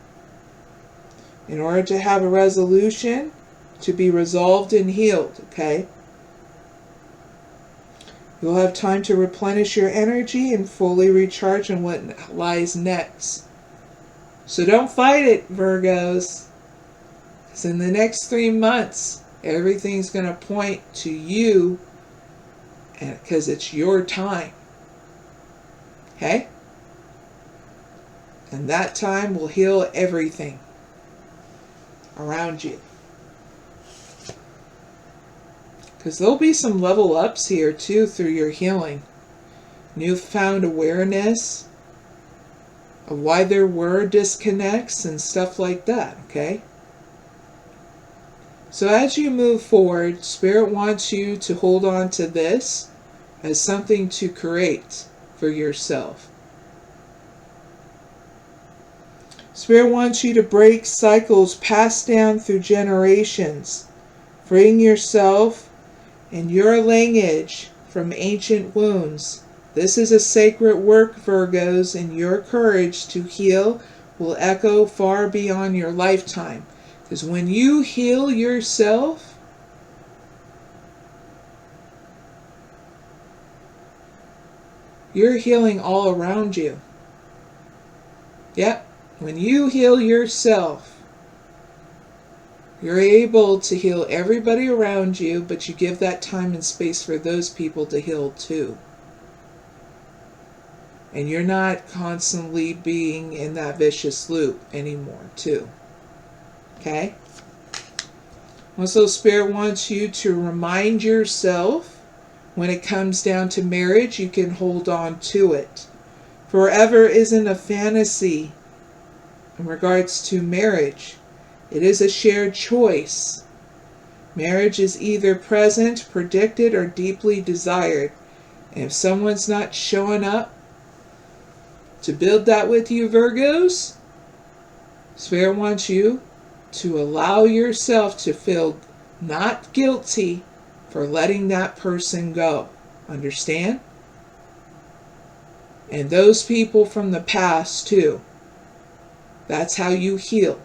In order to have a resolution, to be resolved and healed, okay? You'll have time to replenish your energy and fully recharge on what lies next. So don't fight it, Virgos. Because in the next 3 months, everything's going to point to you because it's your time. Okay? And that time will heal everything around you. Because there'll be some level ups here too through your healing. Newfound awareness of why there were disconnects and stuff like that, okay? So as you move forward, Spirit wants you to hold on to this as something to create for yourself. Spirit wants you to break cycles passed down through generations, freeing yourself and your lineage from ancient wounds. This is a sacred work, Virgos, and your courage to heal will echo far beyond your lifetime. Because when you heal yourself, you're healing all around you. Yep. When you heal yourself, you're able to heal everybody around you, but you give that time and space for those people to heal too. And you're not constantly being in that vicious loop anymore too. Okay? Also, Spirit wants you to remind yourself when it comes down to marriage, you can hold on to it. Forever isn't a fantasy in regards to marriage. It is a shared choice. Marriage is either present, predicted, or deeply desired. And if someone's not showing up to build that with you, Virgos, Spirit wants you to allow yourself to feel not guilty for letting that person go. Understand? And those people from the past too. That's how you heal.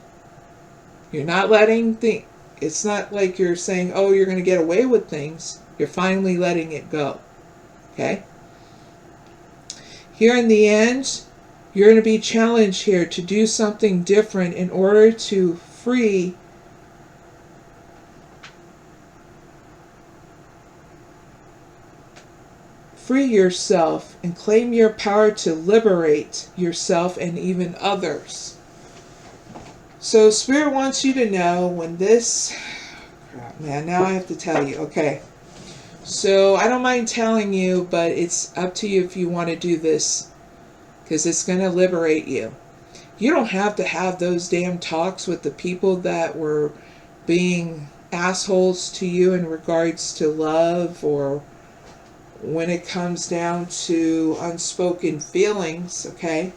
You're not letting things, it's not like you're saying, oh, you're going to get away with things. You're finally letting it go. Okay? Here in the end, you're going to be challenged here to do something different in order to free yourself and claim your power to liberate yourself and even others. So Spirit wants you to know when this, crap, man, now I have to tell you. Okay. So I don't mind telling you, but it's up to you if you want to do this, because it's going to liberate you. You don't have to have those damn talks with the people that were being assholes to you in regards to love, or when it comes down to unspoken feelings, okay?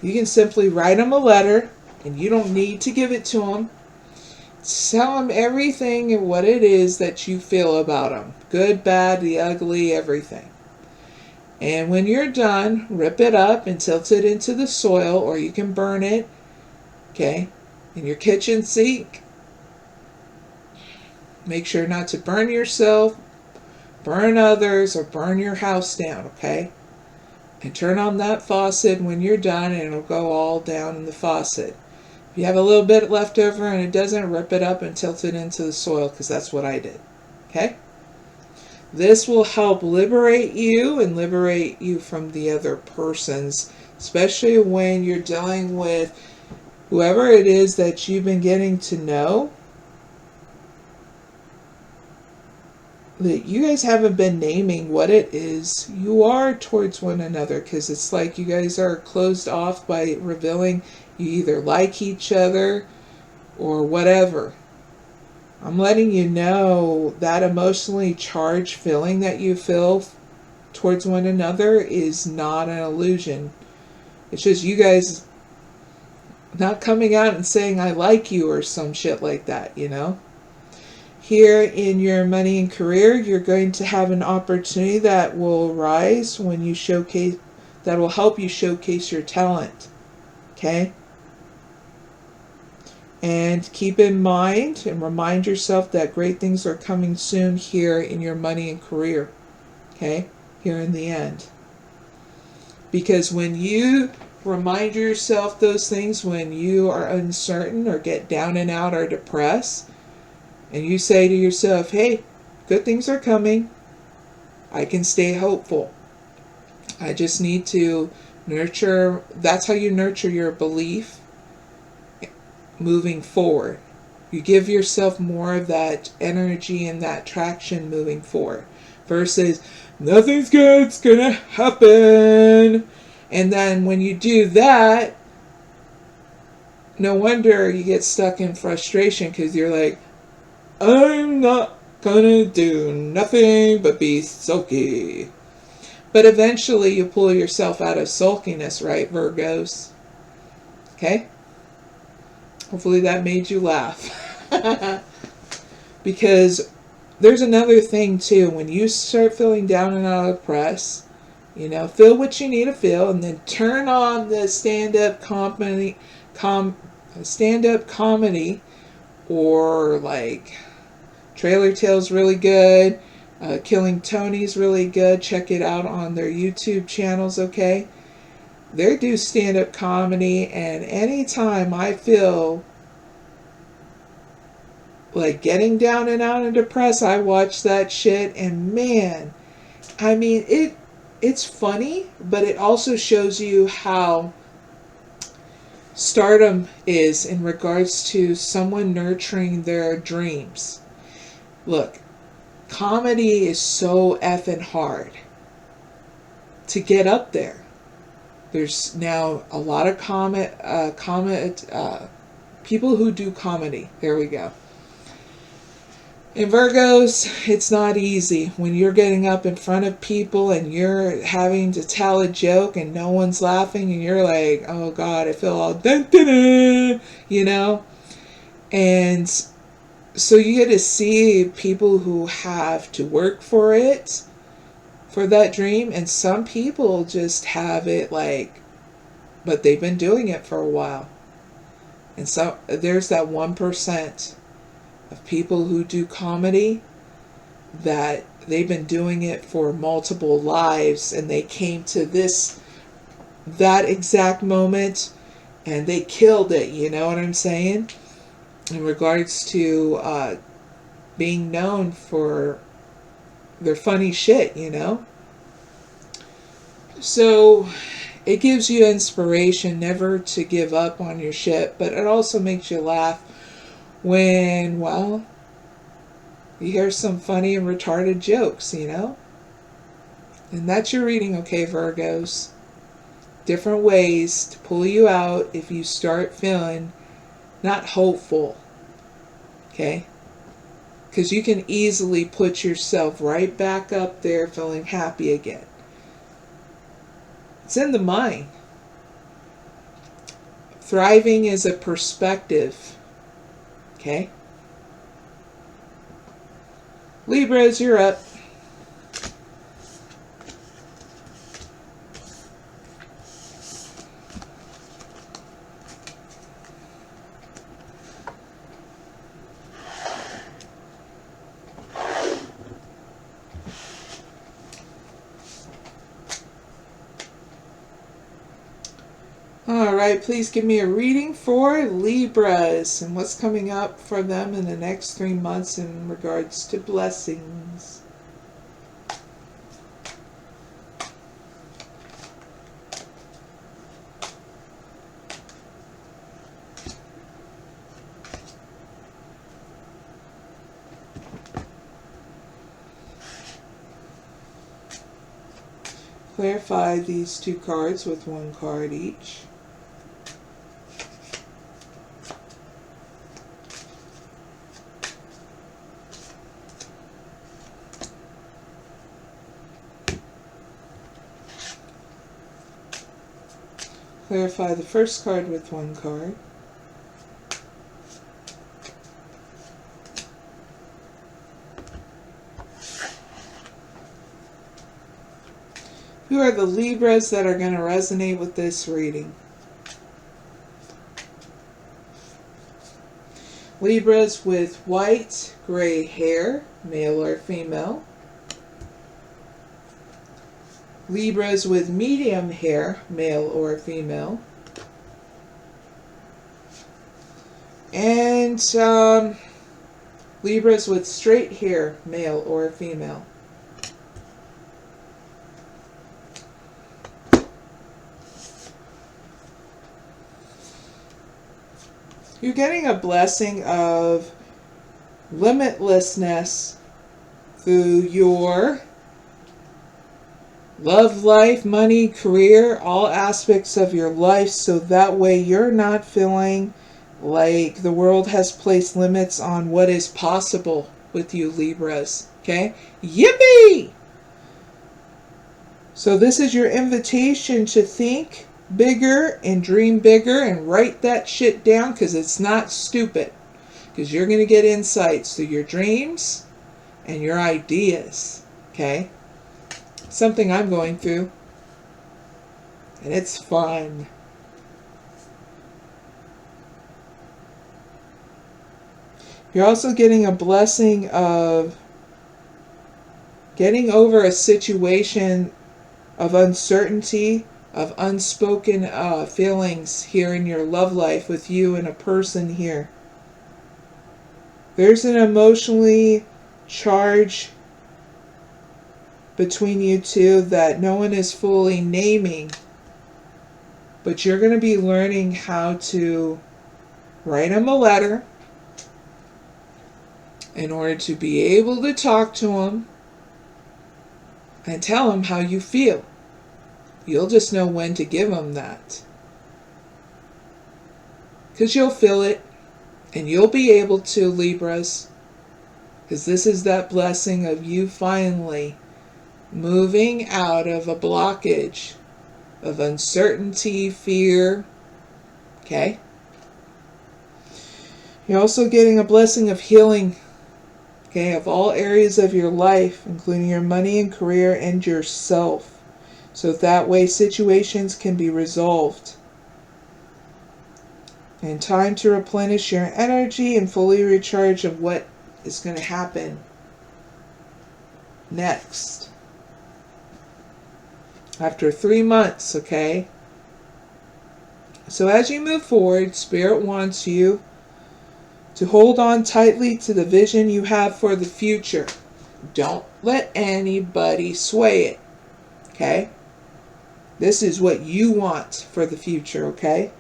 You can simply write them a letter, and you don't need to give it to them. Tell them everything and what it is that you feel about them. Good, bad, the ugly, everything. And when you're done, rip it up and tilt it into the soil, or you can burn it, okay, in your kitchen sink. Make sure not to burn yourself, burn others, or burn your house down, okay? And turn on that faucet when you're done, and it'll go all down in the faucet. If you have a little bit left over and it doesn't, rip it up and tilt it into the soil, because that's what I did, okay? This will help liberate you and liberate you from the other persons, especially when you're dealing with whoever it is that you've been getting to know. That you guys haven't been naming what it is you are towards one another, because it's like you guys are closed off by revealing you either like each other or whatever. I'm letting you know that emotionally charged feeling that you feel towards one another is not an illusion. It's just you guys not coming out and saying I like you or some shit like that, you know? Here in your money and career, you're going to have an opportunity that will rise when you showcase, that will help you showcase your talent. Okay? And keep in mind and remind yourself that great things are coming soon here in your money and career. Okay? Here in the end. Because when you remind yourself those things, when you are uncertain or get down and out or depressed, and you say to yourself, hey, good things are coming. I can stay hopeful. I just need to nurture. That's how you nurture your belief moving forward. You give yourself more of that energy and that traction moving forward. Versus, nothing's good's gonna happen. And then when you do that, no wonder you get stuck in frustration, because you're like, I'm not gonna do nothing but be sulky. But eventually you pull yourself out of sulkiness, right, Virgos? Okay? Hopefully that made you laugh. Because there's another thing too. When you start feeling down and out of the press, you know, feel what you need to feel, and then turn on the stand-up comedy, or like Trailer Tale's really good. Killing Tony's really good. Check it out on their YouTube channels, okay? They do stand-up comedy, and anytime I feel like getting down and out and depressed, I watch that shit, and man, I mean, it's funny, but it also shows you how stardom is in regards to someone nurturing their dreams. Look, comedy is so effing hard to get up there. There's now a lot of people who do comedy. There we go. In Virgos, it's not easy when you're getting up in front of people and you're having to tell a joke and no one's laughing and you're like, oh God, I feel all dun, dun, dun, you know? And so you get to see people who have to work for it, for that dream, and some people just have it like, but they've been doing it for a while. And so there's that 1% of people who do comedy that they've been doing it for multiple lives and they came to that exact moment and they killed it, you know what I'm saying? In regards to being known for their funny shit, you know? So it gives you inspiration never to give up on your shit, but it also makes you laugh when, well, you hear some funny and retarded jokes, you know? And that's your reading, okay, Virgos? Different ways to pull you out if you start feeling not hopeful, okay? Because you can easily put yourself right back up there feeling happy again. It's in the mind. Thriving is a perspective, okay? Libras, you're up. Alright, please give me a reading for Libras and what's coming up for them in the next 3 months in regards to blessings. Clarify these 2 cards with 1 card each. Clarify the first card with 1 card. Who are the Libras that are going to resonate with this reading? Libras with white, gray hair, male or female. Libras with medium hair, male or female. And Libras with straight hair, male or female. You're getting a blessing of limitlessness through your love life, money, career, all aspects of your life, so that way you're not feeling like the world has placed limits on what is possible with you, Libras. Okay? Yippee! So this is your invitation to think bigger and dream bigger and write that shit down, because it's not stupid. Because you're going to get insights through your dreams and your ideas. Okay? Something I'm going through. And it's fun. You're also getting a blessing of getting over a situation of uncertainty, of unspoken feelings here in your love life with you and a person here. There's an emotionally charged between you two that no one is fully naming, but you're going to be learning how to write him a letter in order to be able to talk to him and tell him how you feel. You'll just know when to give him that, because you'll feel it, and you'll be able to, Libras. Because this is that blessing of you finally moving out of a blockage of uncertainty, fear. Okay? You're also getting a blessing of healing, okay, of all areas of your life, including your money and career and yourself. So that way situations can be resolved. And time to replenish your energy and fully recharge of what is going to happen next. After 3 months, okay? So as you move forward, Spirit wants you to hold on tightly to the vision you have for the future. Don't let anybody sway it, okay? This is what you want for the future, okay?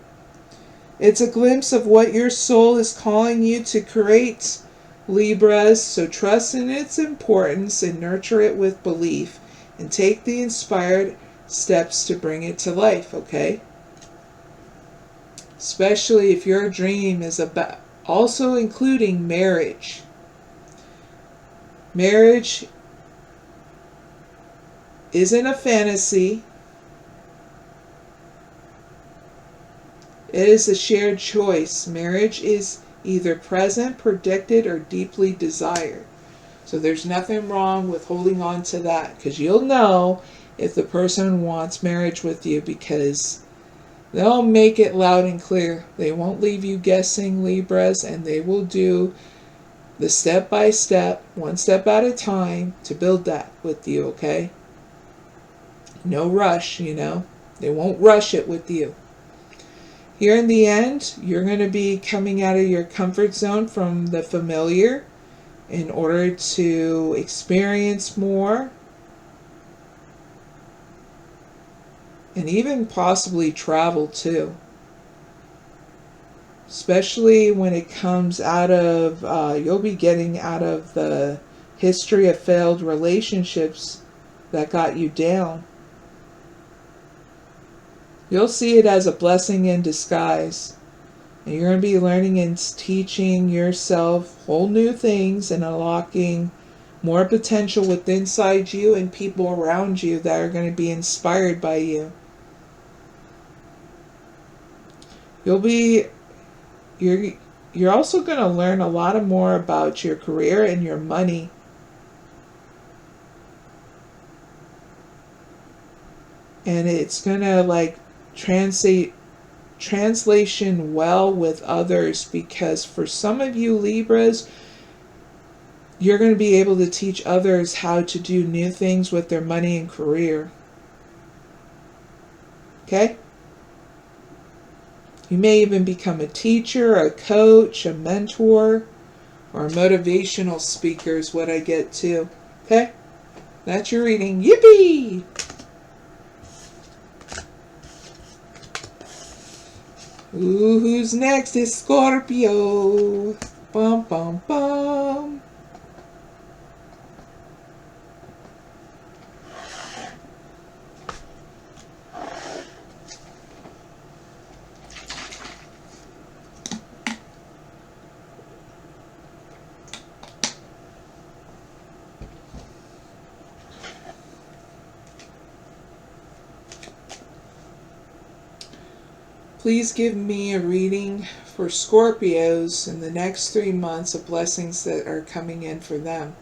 It's a glimpse of what your soul is calling you to create, Libras, so trust in its importance and nurture it with belief and take the inspired steps to bring it to life, okay? Especially if your dream is about also including marriage. Marriage isn't a fantasy. It is a shared choice. Marriage is either present, predicted, or deeply desired. So there's nothing wrong with holding on to that, because you'll know if the person wants marriage with you, because they'll make it loud and clear. They won't leave you guessing, Libras, and they will do the step by step, one step at a time, to build that with you, okay? No rush, you know. They won't rush it with you. Here in the end, you're going to be coming out of your comfort zone from the familiar in order to experience more and even possibly travel too. Especially when it comes out of, you'll be getting out of the history of failed relationships that got you down. You'll see it as a blessing in disguise. And you're going to be learning and teaching yourself whole new things and unlocking more potential within inside you and people around you that are going to be inspired by you. You're also going to learn a lot more about your career and your money. And it's going to like translation well with others, because for some of you Libras, you're going to be able to teach others how to do new things with their money and career. Okay? You may even become a teacher, a coach, a mentor, or a motivational speaker is what I get too. Okay? That's your reading. Yippee! Ooh, who's next is Scorpio. Bum, bum, bum. Please give me a reading for Scorpios in the next 3 months of blessings that are coming in for them.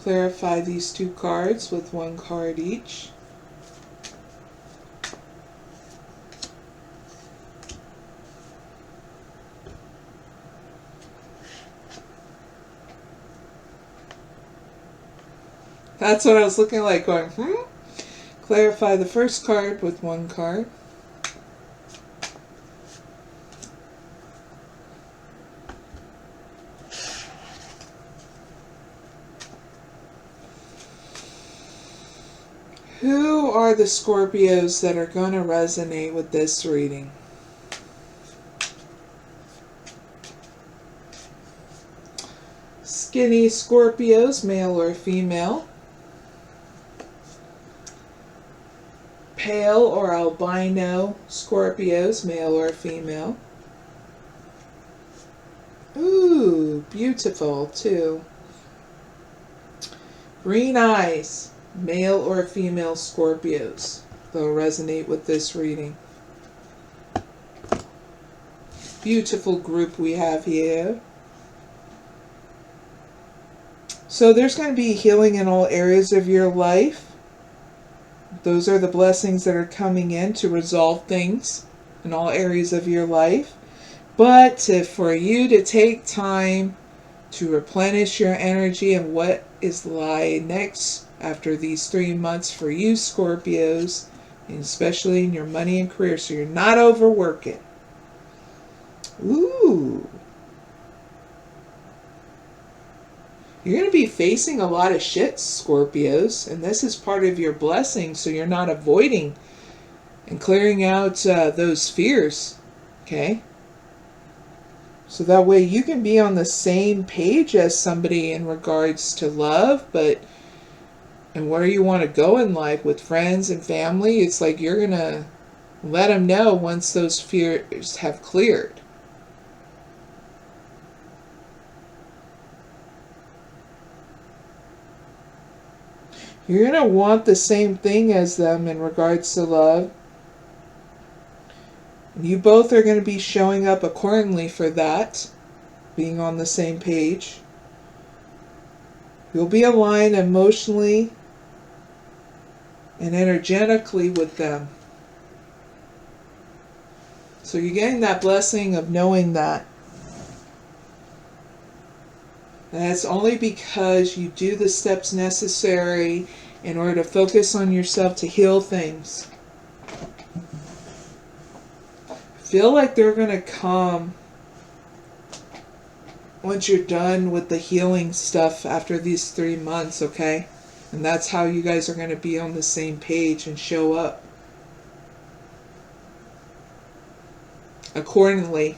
Clarify these 2 cards with 1 card each. That's what I was looking like, going, Clarify the first card with 1 card. Who are the Scorpios that are going to resonate with this reading? Skinny Scorpios, male or female. pale or albino Scorpios, male or female. Ooh, beautiful too. Green eyes, male or female Scorpios. They'll resonate with this reading. Beautiful group we have here. So there's going to be healing in all areas of your life. Those are the blessings that are coming in to resolve things in all areas of your life. But for you to take time to replenish your energy and what is lying next after these 3 months for you Scorpios, and especially in your money and career, so you're not overworking. Ooh. You're going to be facing a lot of shit, Scorpios, and this is part of your blessing, so you're not avoiding and clearing out those fears, okay? So that way you can be on the same page as somebody in regards to love, and where you want to go in life with friends and family. It's like you're going to let them know once those fears have cleared. You're going to want the same thing as them in regards to love. And you both are going to be showing up accordingly for that, being on the same page. You'll be aligned emotionally and energetically with them. So you're getting that blessing of knowing that. And that's only because you do the steps necessary in order to focus on yourself to heal things. Feel like they're going to come once you're done with the healing stuff after these 3 months, okay? And that's how you guys are going to be on the same page and show up accordingly.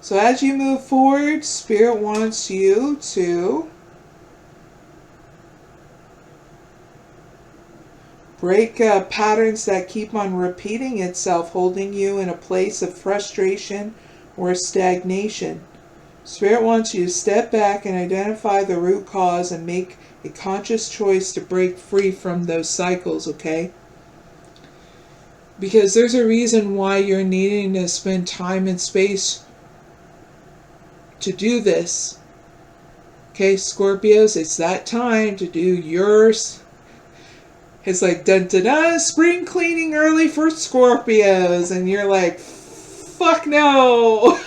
So as you move forward, Spirit wants you to break patterns that keep on repeating itself, holding you in a place of frustration or stagnation. Spirit wants you to step back and identify the root cause and make a conscious choice to break free from those cycles, okay? Because there's a reason why you're needing to spend time and space to do this. Okay, Scorpios, it's that time to do yours. It's like, dun dun dun, spring cleaning early for Scorpios. And you're like, fuck no.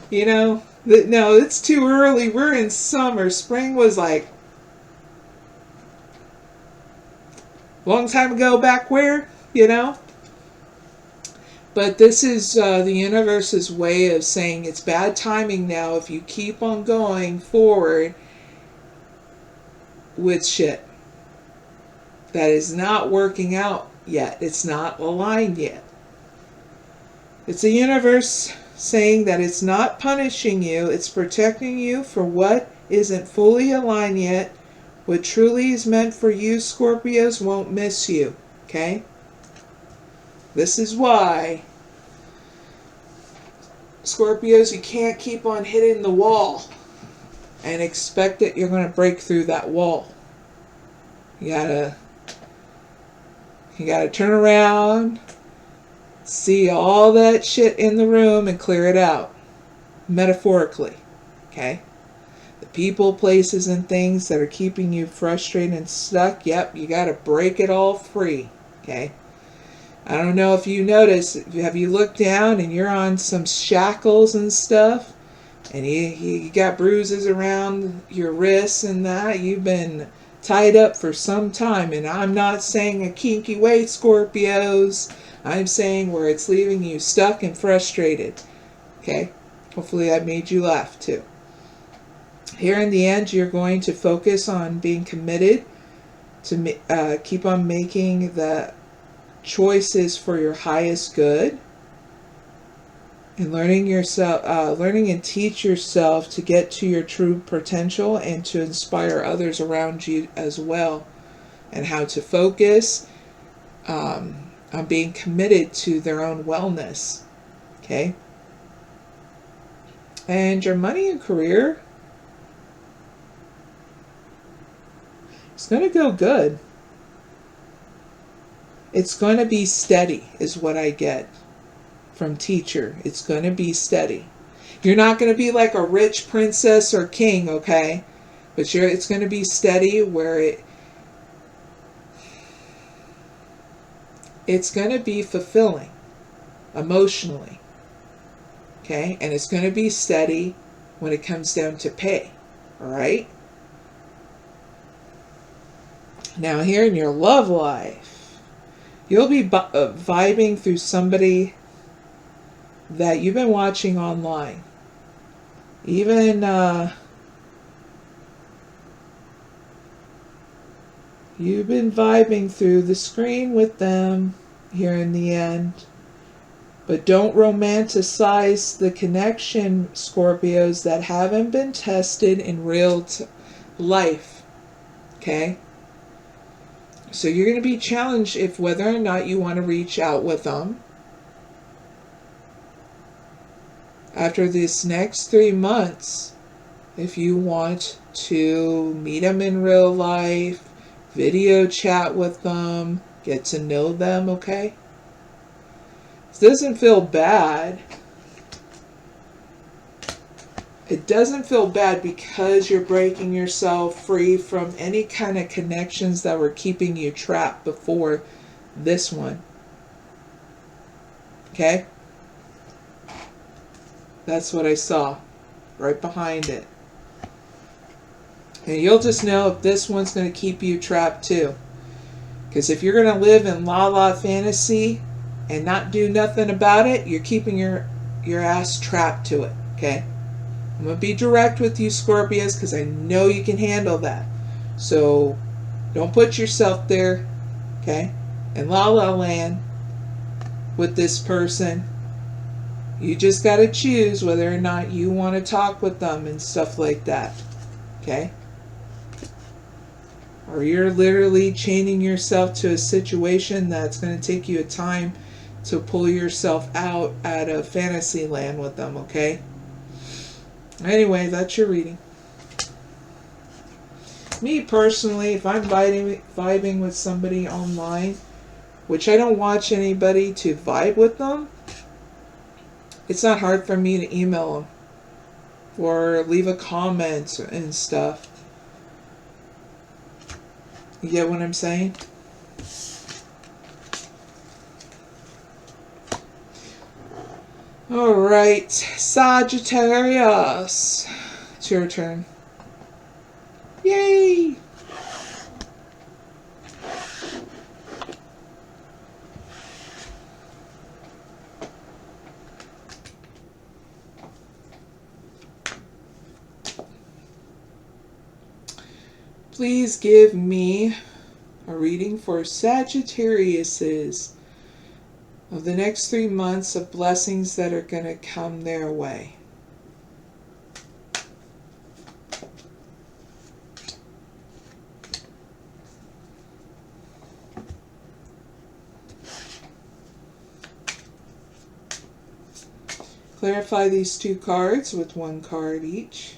You know, no, it's too early. We're in summer. Spring was like, long time ago back where, you know? But this is the universe's way of saying it's bad timing now if you keep on going forward with shit that is not working out yet. It's not aligned yet. It's the universe saying that it's not punishing you. It's protecting you for what isn't fully aligned yet. What truly is meant for you, Scorpios, won't miss you. Okay? This is why, Scorpios, you can't keep on hitting the wall and expect that you're going to break through that wall. You gotta turn around, see all that shit in the room and clear it out. Metaphorically. Okay? The people, places, and things that are keeping you frustrated and stuck, yep, you gotta break it all free. Okay? I don't know if you notice, have you looked down and you're on some shackles and stuff, and you got bruises around your wrists and that, you've been tied up for some time, and I'm not saying a kinky way, Scorpios. I'm saying where it's leaving you stuck and frustrated. Okay? Hopefully I made you laugh too. Here in the end, you're going to focus on being committed to keep on making the choices for your highest good. And learning and teach yourself to get to your true potential and to inspire others around you as well. And how to focus on being committed to their own wellness. Okay? And your money and career, it's going to go good. It's going to be steady is what I get from teacher. It's going to be steady. You're not going to be like a rich princess or king, okay? But it's going to be steady where it's going to be fulfilling emotionally. Okay? And it's going to be steady when it comes down to pay. All right? Now here in your love life, you'll be vibing through somebody that you've been watching online. Even you've been vibing through the screen with them here in the end. But don't romanticize the connection, Scorpios, that haven't been tested in real life. Okay? So you're going to be challenged if whether or not you want to reach out with them. After this next 3 months, if you want to meet them in real life, video chat with them, get to know them, okay? It doesn't feel bad. It doesn't feel bad because you're breaking yourself free from any kind of connections that were keeping you trapped before this one. Okay? That's what I saw right behind it. And you'll just know if this one's going to keep you trapped too. Because if you're going to live in la-la fantasy and not do nothing about it, you're keeping your ass trapped to it. Okay? I'm going to be direct with you, Scorpios, because I know you can handle that. So don't put yourself there, okay, in la-la land with this person. You just got to choose whether or not you want to talk with them and stuff like that. Okay? Or you're literally chaining yourself to a situation that's going to take you a time to pull yourself out of fantasy land with them. Okay? Anyway, that's your reading. Me personally, if I'm vibing with somebody online, which I don't watch anybody to vibe with them, it's not hard for me to email them or leave a comment and stuff. You get what I'm saying? Alright, Sagittarius. It's your turn. Yay! Please give me a reading for Sagittariuses of the next 3 months of blessings that are going to come their way. Clarify these 2 cards with 1 card each.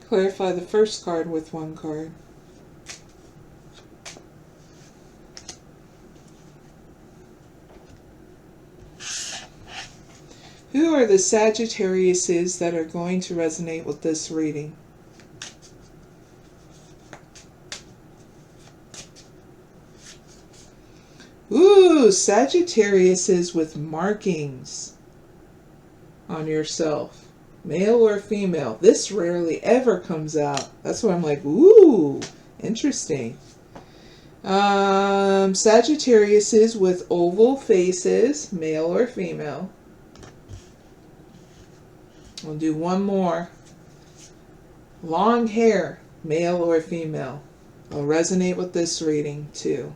Clarify the first card with 1 card. Who are the Sagittariuses that are going to resonate with this reading? Ooh, Sagittariuses with markings on yourself. Male or female. This rarely ever comes out. That's why I'm like, ooh, interesting. Sagittariuses with oval faces, male or female. We'll do one more. Long hair, male or female. I'll resonate with this reading too.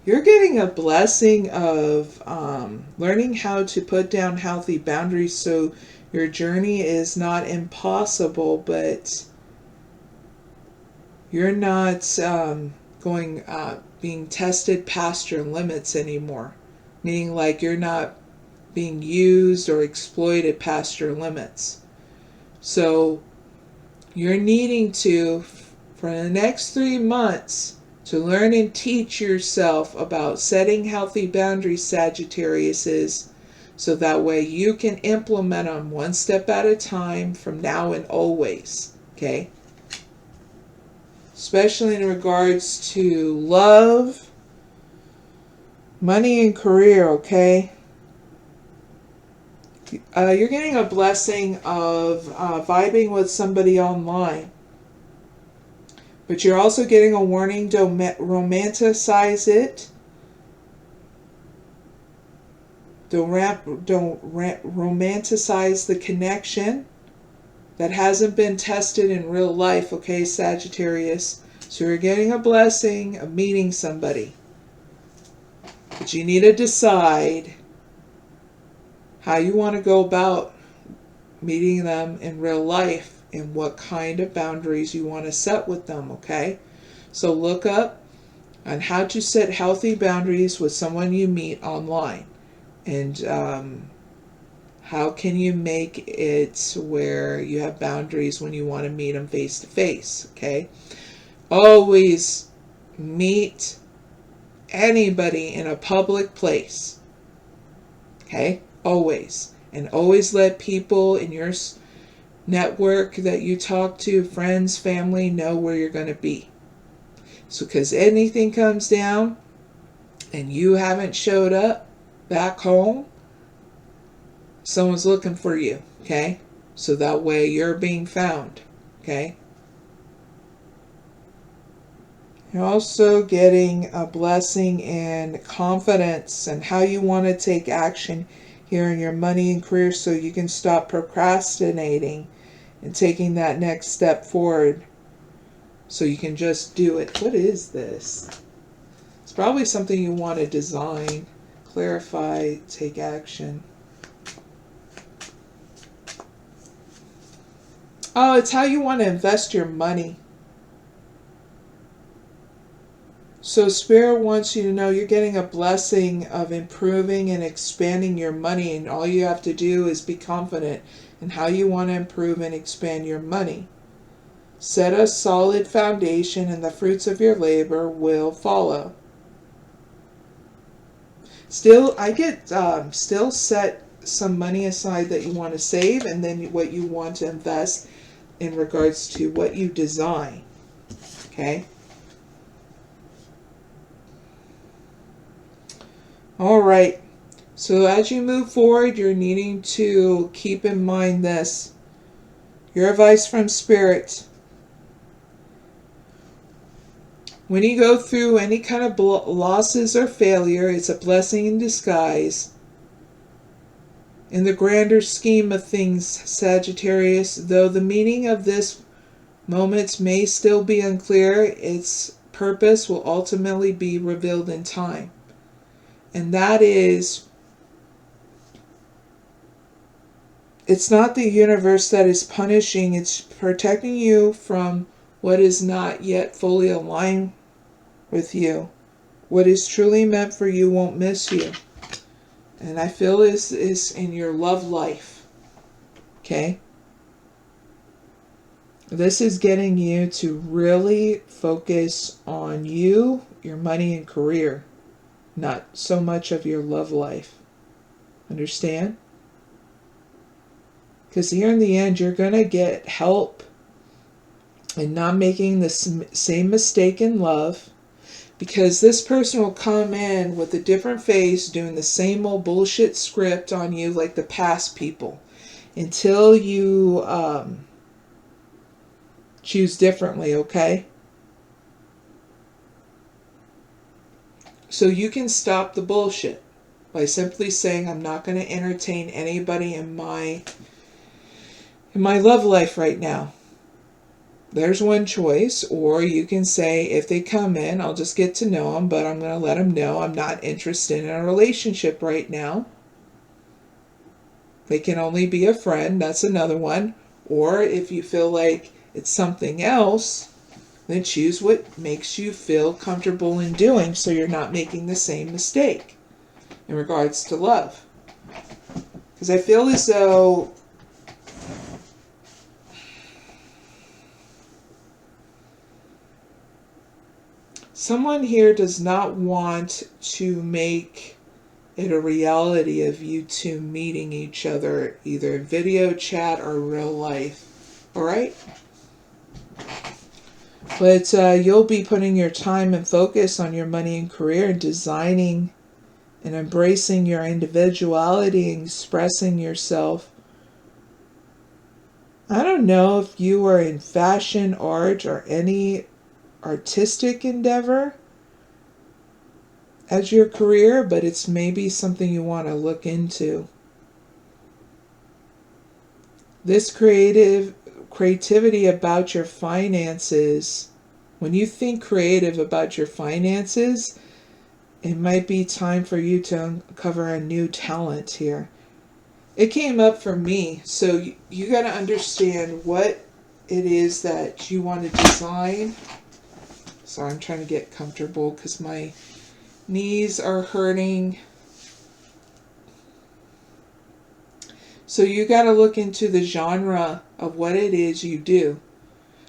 You're getting a blessing of learning how to put down healthy boundaries so your journey is not impossible, but you're not being tested past your limits anymore. Meaning like you're not being used or exploited past your limits. So you're needing to, for the next 3 months, to learn and teach yourself about setting healthy boundaries, Sagittarius, so that way you can implement them one step at a time from now and always. Okay? Especially in regards to love, money, and career, okay? You're getting a blessing of vibing with somebody online. But you're also getting a warning, don't romanticize it. Don't romanticize the connection that hasn't been tested in real life, okay, Sagittarius? So you're getting a blessing of meeting somebody. But you need to decide how you want to go about meeting them in real life and what kind of boundaries you want to set with them, okay? So look up on how to set healthy boundaries with someone you meet online. And how can you make it where you have boundaries when you want to meet them face to face, okay? Always meet anybody in a public place, okay? Always. And always let people in your network that you talk to, friends, family, know where you're going to be. So because anything comes down and you haven't showed up back home, someone's looking for you, okay? So that way you're being found, okay? You're also getting a blessing in confidence and how you want to take action here in your money and career so you can stop procrastinating and taking that next step forward so you can just do it. What is this? It's probably something you want to design, clarify, take action. Oh, it's how you want to invest your money. So Spirit wants you to know you're getting a blessing of improving and expanding your money, and all you have to do is be confident in how you want to improve and expand your money. Set a solid foundation and the fruits of your labor will follow. Still, I get still set some money aside that you want to save, and then what you want to invest in regards to what you design. Okay? All right. So as you move forward, you're needing to keep in mind this. Your advice from Spirit. When you go through any kind of losses or failure, it's a blessing in disguise. In the grander scheme of things, Sagittarius, though the meaning of this moment may still be unclear, its purpose will ultimately be revealed in time. And that is, it's not the universe that is punishing, it's protecting you from what is not yet fully aligned with you. What is truly meant for you won't miss you. And I feel this is in your love life. Okay? This is getting you to really focus on you, your money, and career. Not so much of your love life. Understand? Because here in the end, you're going to get help in not making the same mistake in love. Because this person will come in with a different face doing the same old bullshit script on you like the past people. Until you choose differently, okay? So you can stop the bullshit by simply saying, I'm not going to entertain anybody in my love life right now. There's one choice. Or you can say, if they come in, I'll just get to know them, but I'm going to let them know I'm not interested in a relationship right now. They can only be a friend. That's another one. Or if you feel like it's something else, then choose what makes you feel comfortable in doing so you're not making the same mistake in regards to love. Because I feel as though someone here does not want to make it a reality of you two meeting each other, either video chat or real life. Alright? But you'll be putting your time and focus on your money and career and designing and embracing your individuality and expressing yourself. I don't know if you are in fashion, art, or any artistic endeavor as your career, but it's maybe something you want to look into. This creativity about your finances, when you think creative about your finances, it might be time for you to uncover a new talent here. It came up for me, so you got to understand what it is that you want to design. Sorry, I'm trying to get comfortable because my knees are hurting. So you got to look into the genre of what it is you do.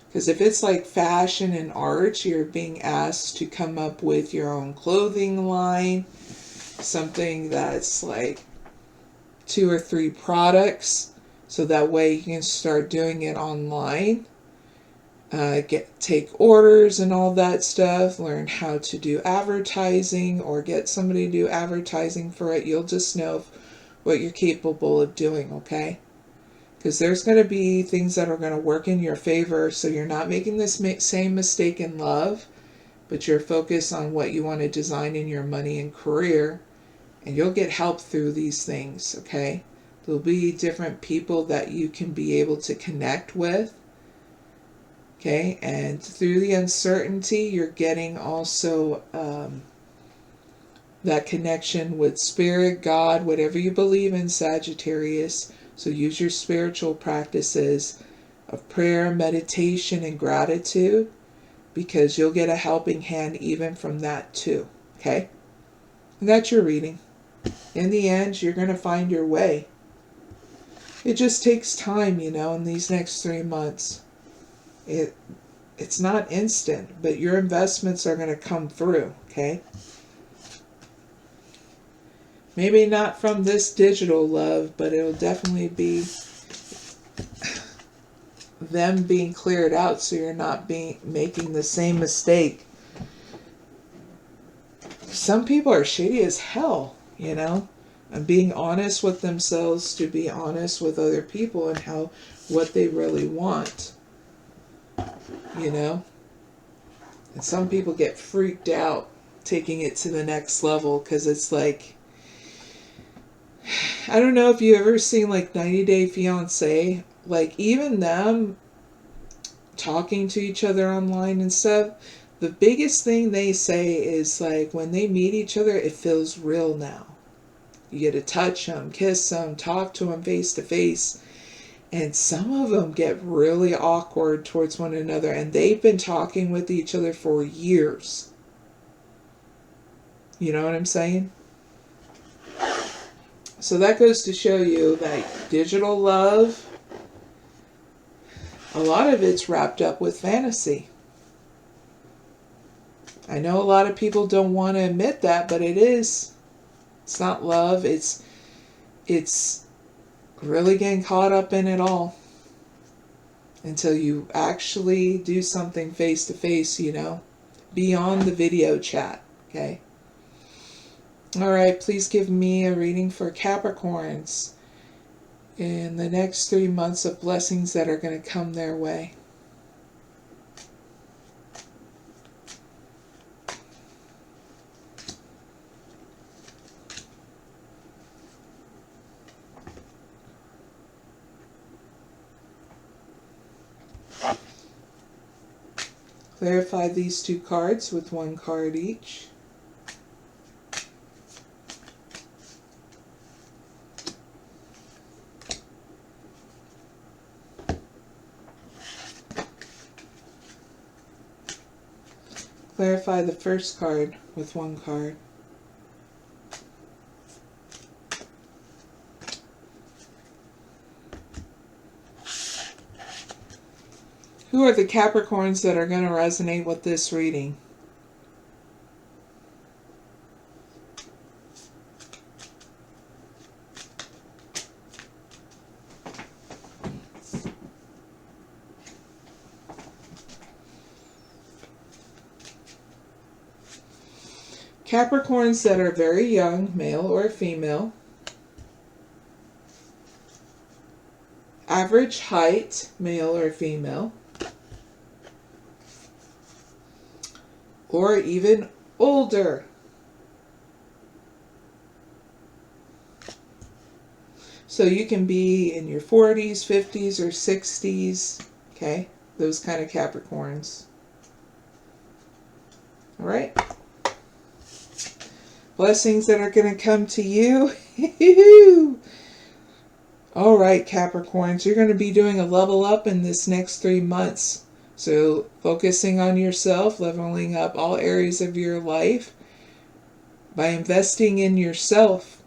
Because if it's like fashion and art, you're being asked to come up with your own clothing line, something that's like 2 or 3 products, so that way you can start doing it online, take orders and all that stuff, learn how to do advertising or get somebody to do advertising for it. You'll just know what you're capable of doing, okay? Because there's going to be things that are going to work in your favor, so you're not making this same mistake in love, but you're focused on what you want to design in your money and career, and you'll get help through these things, okay? There'll be different people that you can be able to connect with, okay? And through the uncertainty, you're getting also that connection with Spirit, God, whatever you believe in, Sagittarius. So use your spiritual practices of prayer, meditation, and gratitude, because you'll get a helping hand even from that too, okay? And that's your reading. In the end, you're going to find your way. It just takes time, in these next 3 months. It's not instant, but your investments are going to come through, okay? Maybe not from this digital love, but it'll definitely be them being cleared out so you're not making the same mistake. Some people are shitty as hell, and being honest with themselves to be honest with other people and what they really want, And some people get freaked out taking it to the next level because it's like, I don't know if you ever seen like 90 Day Fiancé, like even them talking to each other online and stuff, the biggest thing they say is like when they meet each other, it feels real now. You get to touch them, kiss them, talk to them face to face. And some of them get really awkward towards one another, and they've been talking with each other for years. You know what I'm saying? So that goes to show you that digital love, a lot of it's wrapped up with fantasy. I know a lot of people don't want to admit that, but it is. It's not love. It's really getting caught up in it all until you actually do something face to face, beyond the video chat, okay? All right, please give me a reading for Capricorns in the next 3 months of blessings that are going to come their way. Clarify these two cards with one card each. Clarify the first card with one card. Who are the Capricorns that are going to resonate with this reading? Capricorns that are very young, male or female. Average height, male or female. Or even older. So you can be in your 40s, 50s, or 60s. Okay, those kind of Capricorns. All right. Blessings that are going to come to you. All right, Capricorns, you're going to be doing a level up in this next 3 months. So focusing on yourself, leveling up all areas of your life by investing in yourself.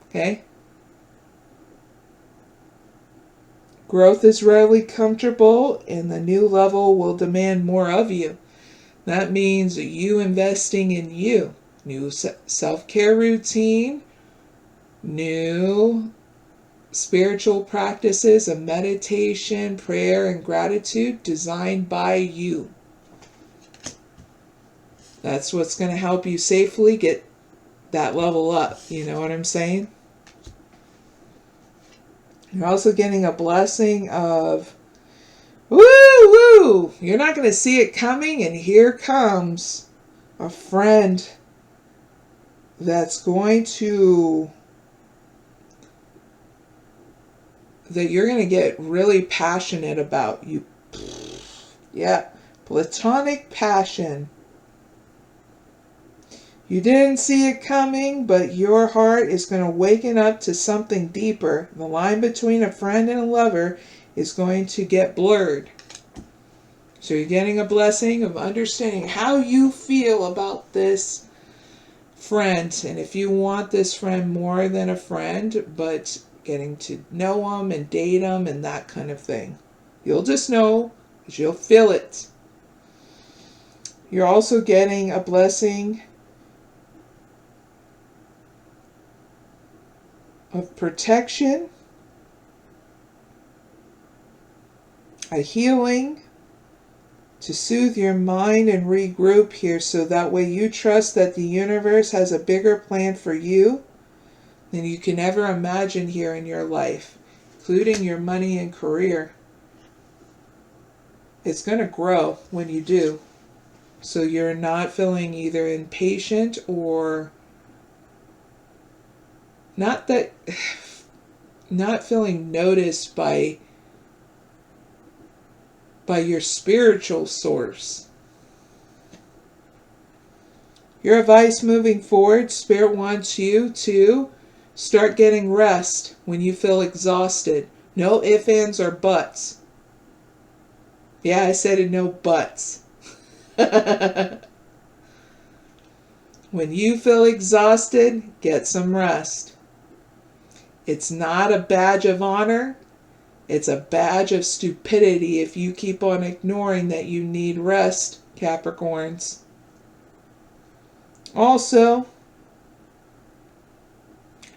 Okay? Growth is rarely comfortable, and the new level will demand more of you. That means you investing in you. New self-care routine, new spiritual practices of meditation, prayer, and gratitude designed by you. That's what's going to help you safely get that level up. You know what I'm saying? You're also getting a blessing of woo! You're not going to see it coming, and here comes a friend that's going to, that you're going to get really passionate about. Yeah, platonic passion. You didn't see it coming, but your heart is going to waken up to something deeper. The line between a friend and a lover is going to get blurred. So you're getting a blessing of understanding how you feel about this friend. And if you want this friend more than a friend, but getting to know them and date them and that kind of thing. You'll just know, because you'll feel it. You're also getting a blessing of protection, a healing, to soothe your mind and regroup here, so that way you trust that the universe has a bigger plan for you than you can ever imagine here in your life, including your money and career. It's going to grow when you do. So you're not feeling either impatient or not feeling noticed by your spiritual source. Your advice moving forward, Spirit wants you to start getting rest when you feel exhausted. No ifs, ands, or buts. Yeah, I said it, no buts. When you feel exhausted, get some rest. It's not a badge of honor. It's a badge of stupidity if you keep on ignoring that you need rest, Capricorns. Also,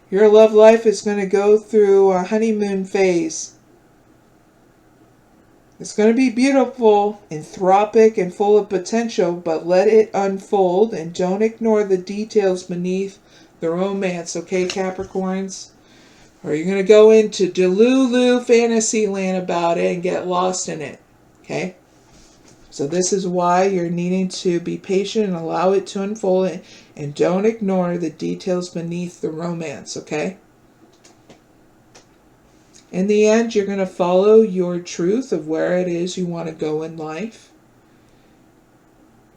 your love life is going to go through a honeymoon phase. It's going to be beautiful, anthropic, and full of potential, but let it unfold and don't ignore the details beneath the romance, okay, Capricorns? Or you're going to go into Delulu fantasy land about it and get lost in it. Okay? So this is why you're needing to be patient and allow it to unfold, and don't ignore the details beneath the romance. Okay? In the end, you're going to follow your truth of where it is you want to go in life.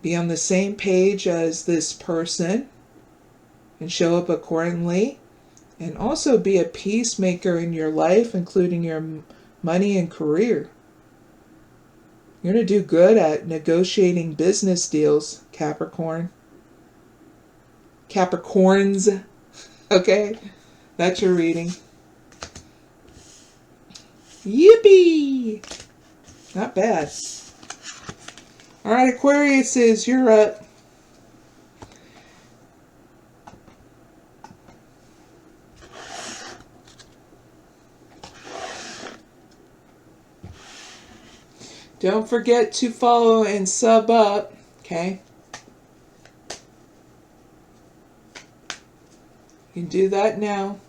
Be on the same page as this person and show up accordingly. And also be a peacemaker in your life, including your money and career. You're going to do good at negotiating business deals, Capricorn. Capricorns. Okay? That's your reading. Yippee! Not bad. Alright, Aquarius, you're up. Don't forget to follow and sub up, okay? You can do that now.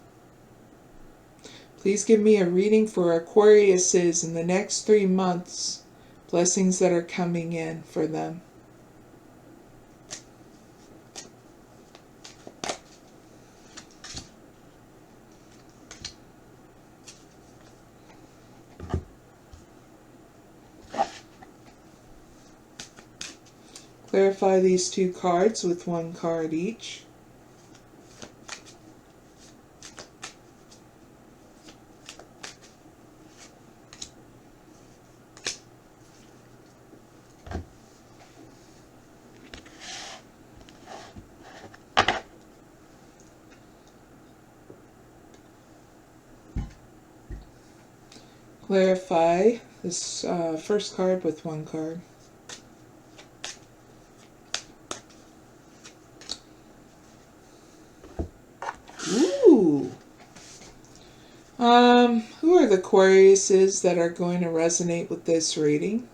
Please give me a reading for Aquariuses in the next 3 months. Blessings that are coming in for them. Clarify these 2 cards with 1 card each. Clarify this first card with 1 card. Ooh. Who are the Aquariuses that are going to resonate with this reading?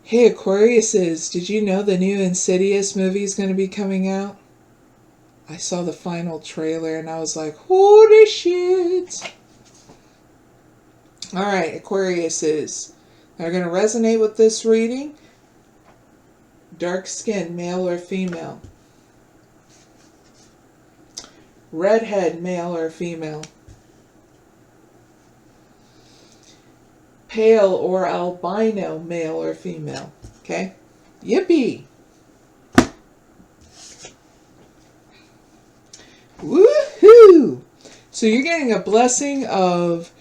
Hey Aquariuses, did you know the new Insidious movie is going to be coming out? I saw the final trailer and I was like, holy shit! Alright, Aquariuses, they're going to resonate with this reading. Dark skin, male or female. Redhead, male or female. Pale or albino, male or female. Okay? Yippee! Woohoo! So you're getting a blessing of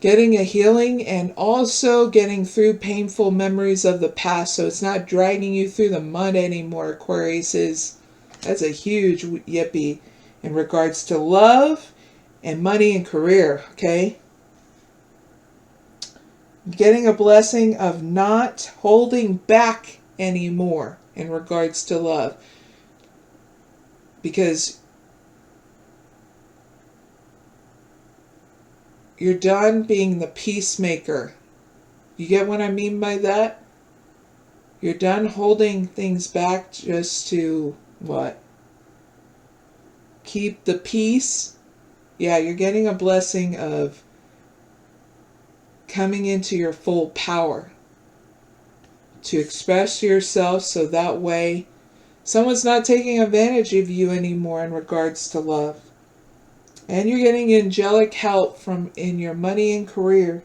getting a healing and also getting through painful memories of the past. So it's not dragging you through the mud anymore, Aquarius. That's a huge yippee in regards to love and money and career. Okay? Getting a blessing of not holding back anymore in regards to love. Because you're done being the peacemaker. You get what I mean by that? You're done holding things back just to, what? Keep the peace. Yeah, you're getting a blessing of coming into your full power to express yourself, so that way someone's not taking advantage of you anymore in regards to love. And you're getting angelic help in your money and career.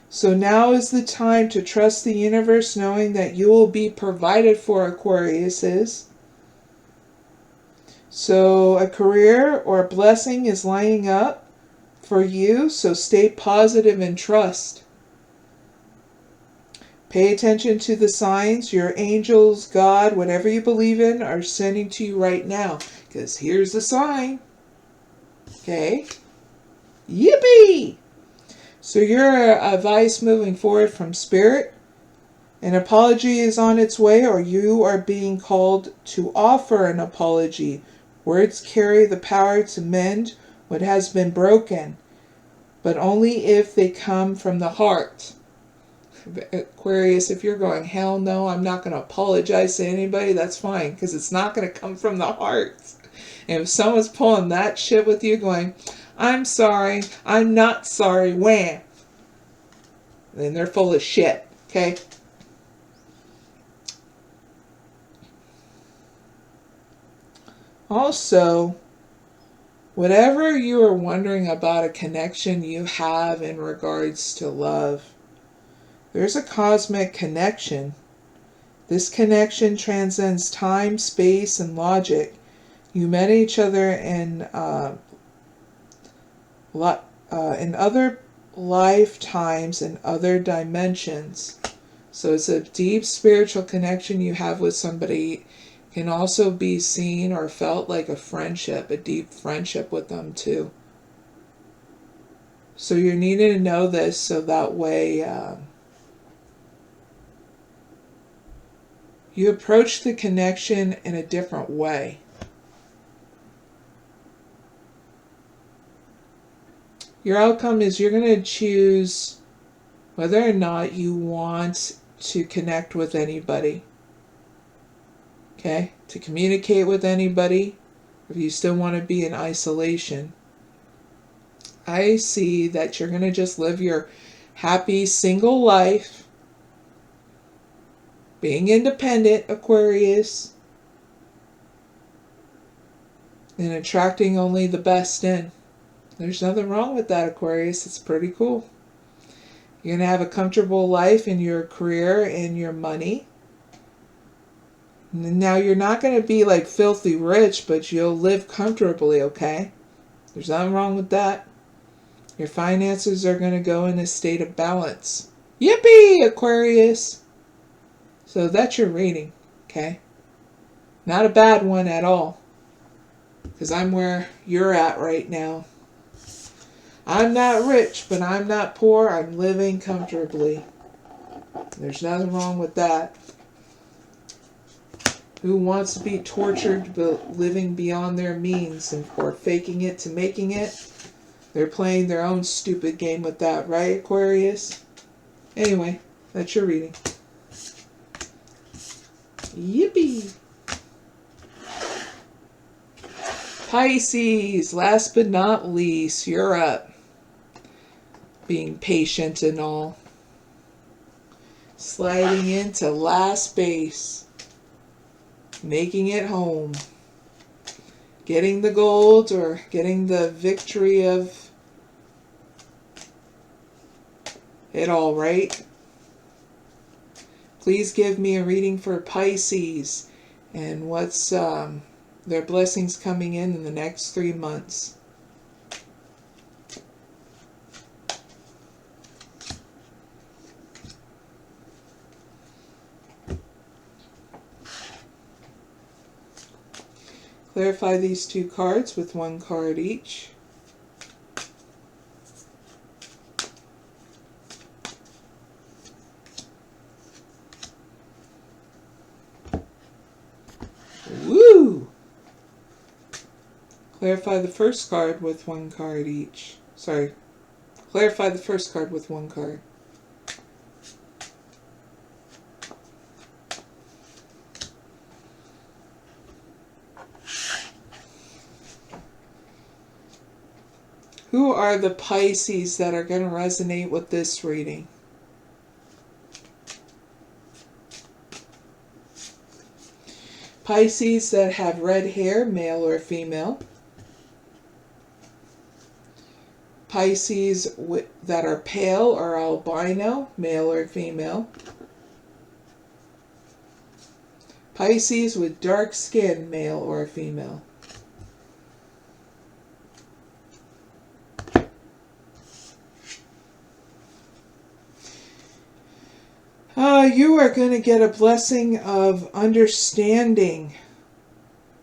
So now is the time to trust the universe, knowing that you will be provided for, Aquariuses. So a career or a blessing is lining up for you, so stay positive and trust. Pay attention to the signs your angels, God, whatever you believe in, are sending to you right now. Because here's the sign. Okay? Yippee! So your advice moving forward from Spirit, an apology is on its way, or you are being called to offer an apology. Words carry the power to mend what has been broken, but only if they come from the heart. Aquarius, if you're going, hell no, I'm not going to apologize to anybody, that's fine, because it's not going to come from the heart. And if someone's pulling that shit with you going, I'm sorry, I'm not sorry, wham, then they're full of shit, okay? Also, whatever you are wondering about a connection you have in regards to love, there's a cosmic connection. This connection transcends time, space, and logic. You met each other in other lifetimes and other dimensions. So it's a deep spiritual connection you have with somebody. Can also be seen or felt like a friendship, a deep friendship with them too. So you're needing to know this so that way you approach the connection in a different way. Your outcome is you're going to choose whether or not you want to connect with anybody. Okay? To communicate with anybody, if you still want to be in isolation. I see that you're going to just live your happy single life, being independent, Aquarius, and attracting only the best in. There's nothing wrong with that, Aquarius. It's pretty cool. You're going to have a comfortable life in your career and your money. Now, you're not going to be like filthy rich, but you'll live comfortably, okay? There's nothing wrong with that. Your finances are going to go in a state of balance. Yippee, Aquarius! So that's your reading, okay? Not a bad one at all. Because I'm where you're at right now. I'm not rich, but I'm not poor. I'm living comfortably. There's nothing wrong with that. Who wants to be tortured but living beyond their means or faking it to making it? They're playing their own stupid game with that, right, Aquarius? Anyway, that's your reading. Yippee! Pisces, last but not least, you're up. Being patient and all. Sliding into last base. Making it home. Getting the gold or getting the victory of it all, right? Please give me a reading for Pisces and what's their blessings coming in the next 3 months. Clarify these two cards with one card each. Woo! Clarify the first card with one card each. Sorry. Clarify the first card with one card. Who are the Pisces that are going to resonate with this reading? Pisces that have red hair, male or female. Pisces that are pale or albino, male or female. Pisces with dark skin, male or female. You are going to get a blessing of understanding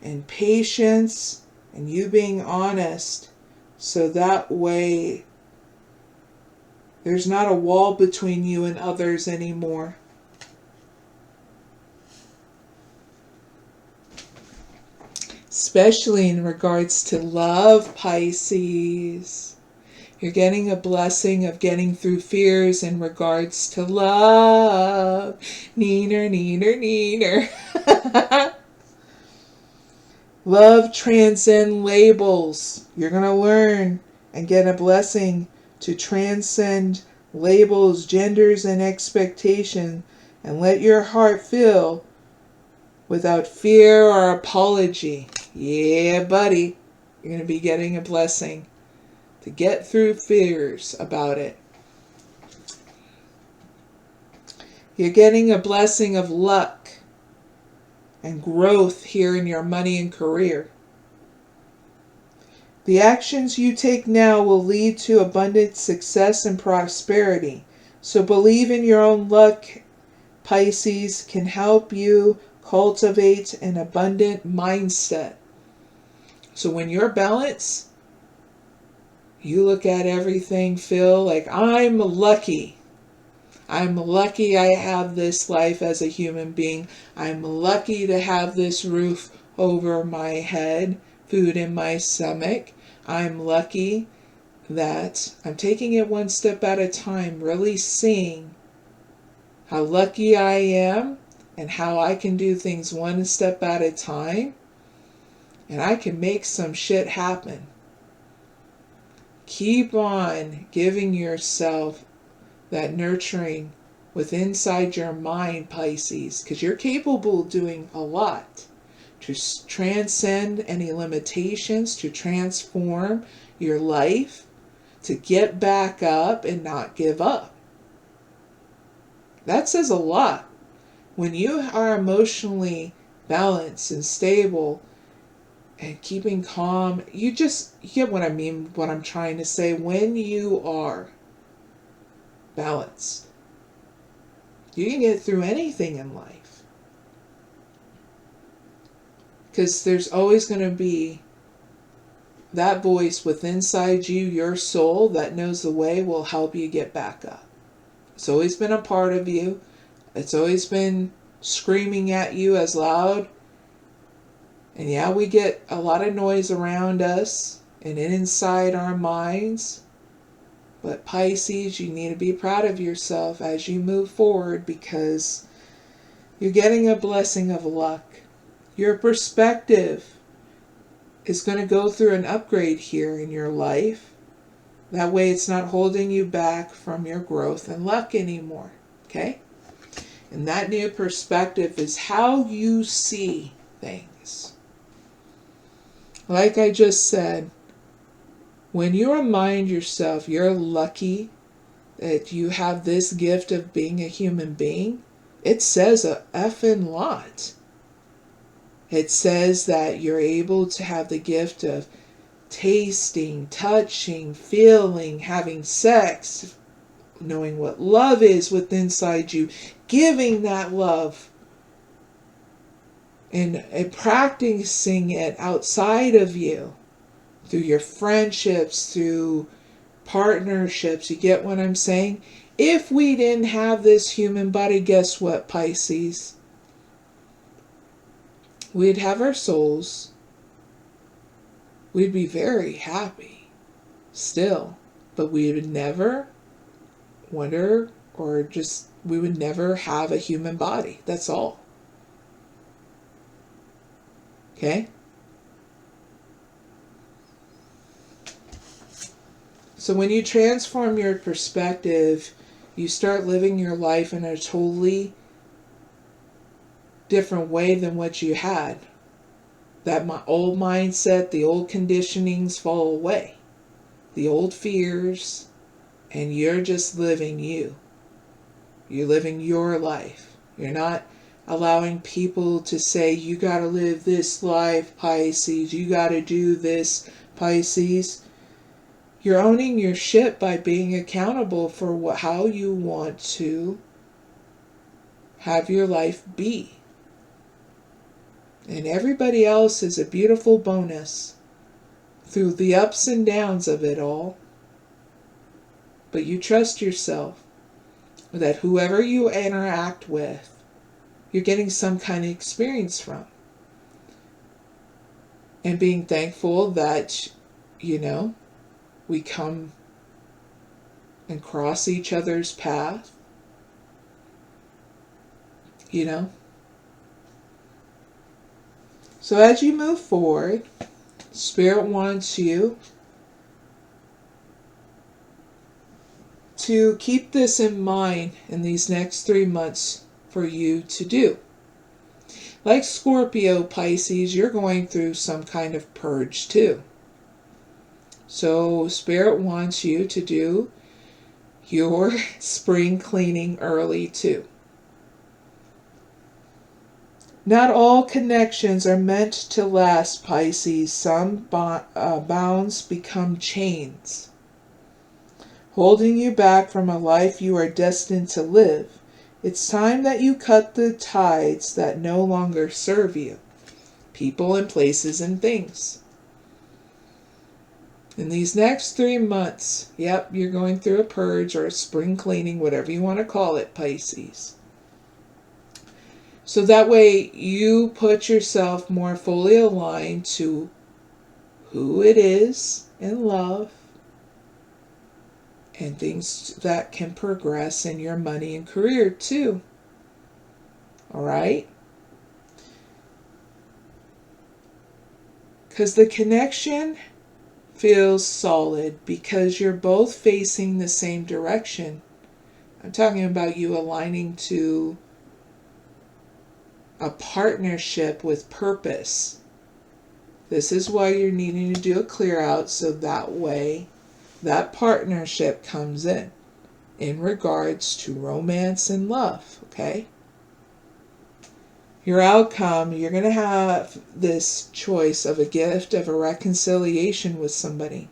and patience and you being honest. So that way there's not a wall between you and others anymore. Especially in regards to love, Pisces. You're getting a blessing of getting through fears in regards to love. Neener, neener, neener. Love transcends labels. You're going to learn and get a blessing to transcend labels, genders, and expectation, and let your heart feel without fear or apology. Yeah, buddy. You're going to be getting a blessing to get through fears about it. You're getting a blessing of luck and growth here in your money and career. The actions you take now will lead to abundant success and prosperity. So believe in your own luck. Pisces can help you cultivate an abundant mindset. So when you're balanced, you look at everything, feel like I'm lucky. I'm lucky I have this life as a human being. I'm lucky to have this roof over my head, food in my stomach. I'm lucky that I'm taking it one step at a time, really seeing how lucky I am and how I can do things one step at a time, and I can make some shit happen. Keep on giving yourself that nurturing with inside your mind, Pisces, because you're capable of doing a lot to transcend any limitations, to transform your life, to get back up and not give up. That says a lot. When you are emotionally balanced and stable and keeping calm, you get what I mean, what I'm trying to say. When you are balanced, you can get through anything in life. Because there's always going to be that voice within inside you, your soul, that knows the way, will help you get back up. It's always been a part of you. It's always been screaming at you as loud. And yeah, we get a lot of noise around us and inside our minds. But Pisces, you need to be proud of yourself as you move forward, because you're getting a blessing of luck. Your perspective is going to go through an upgrade here in your life. That way it's not holding you back from your growth and luck anymore. Okay? And that new perspective is how you see things. Like I just said, when you remind yourself you're lucky that you have this gift of being a human being, it says a effing lot. It says that you're able to have the gift of tasting, touching, feeling, having sex, knowing what love is within inside you, giving that love, and practicing it outside of you through your friendships, through partnerships. You get what I'm saying? If we didn't have this human body, guess what, Pisces? We'd have our souls. We'd be very happy still, but we would never wonder, or just, we would never have a human body. That's all. Okay? So when you transform your perspective, you start living your life in a totally-different way than what you had. That old mindset, the old conditionings fall away. The old fears, and you're just living you. You're living your life. You're not allowing people to say, you gotta live this life, Pisces. You gotta do this, Pisces. You're owning your shit by being accountable for how you want to have your life be. And everybody else is a beautiful bonus through the ups and downs of it all. But you trust yourself that whoever you interact with, you're getting some kind of experience from. And being thankful that, we come and cross each other's path. So as you move forward, Spirit wants you to keep this in mind in these next 3 months for you to do. Like Scorpio, Pisces, you're going through some kind of purge too. So Spirit wants you to do your spring cleaning early too. Not all connections are meant to last, Pisces. Some bounds become chains, holding you back from a life you are destined to live. It's time that you cut the ties that no longer serve you. People and places and things. In these next 3 months, yep, you're going through a purge or a spring cleaning, whatever you want to call it, Pisces. So that way you put yourself more fully aligned to who it is in love and things that can progress in your money and career too. All right? Because the connection feels solid because you're both facing the same direction. I'm talking about you aligning to a partnership with purpose. This is why you're needing to do a clear out, so that way that partnership comes in regards to romance and love, okay? Your outcome, you're going to have this choice of a gift of a reconciliation with somebody.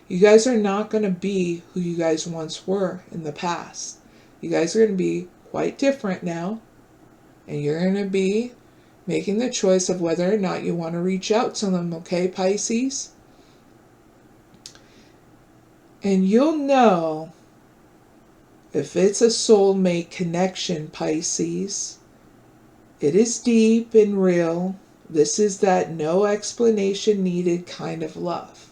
You guys are not going to be who you guys once were in the past. You guys are going to be quite different now. And you're going to be making the choice of whether or not you want to reach out to them, okay, Pisces? And you'll know if it's a soulmate connection, Pisces. It is deep and real. This is that no explanation needed kind of love.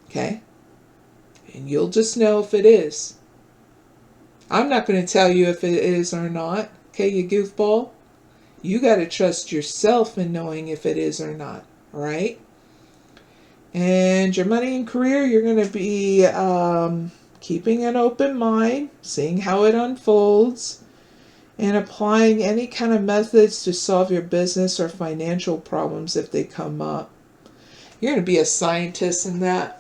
Okay? And you'll just know if it is. I'm not going to tell you if it is or not. Okay, you goofball? You got to trust yourself in knowing if it is or not. All right? And your money and career, you're going to be keeping an open mind, seeing how it unfolds, and applying any kind of methods to solve your business or financial problems if they come up. You're going to be a scientist in that.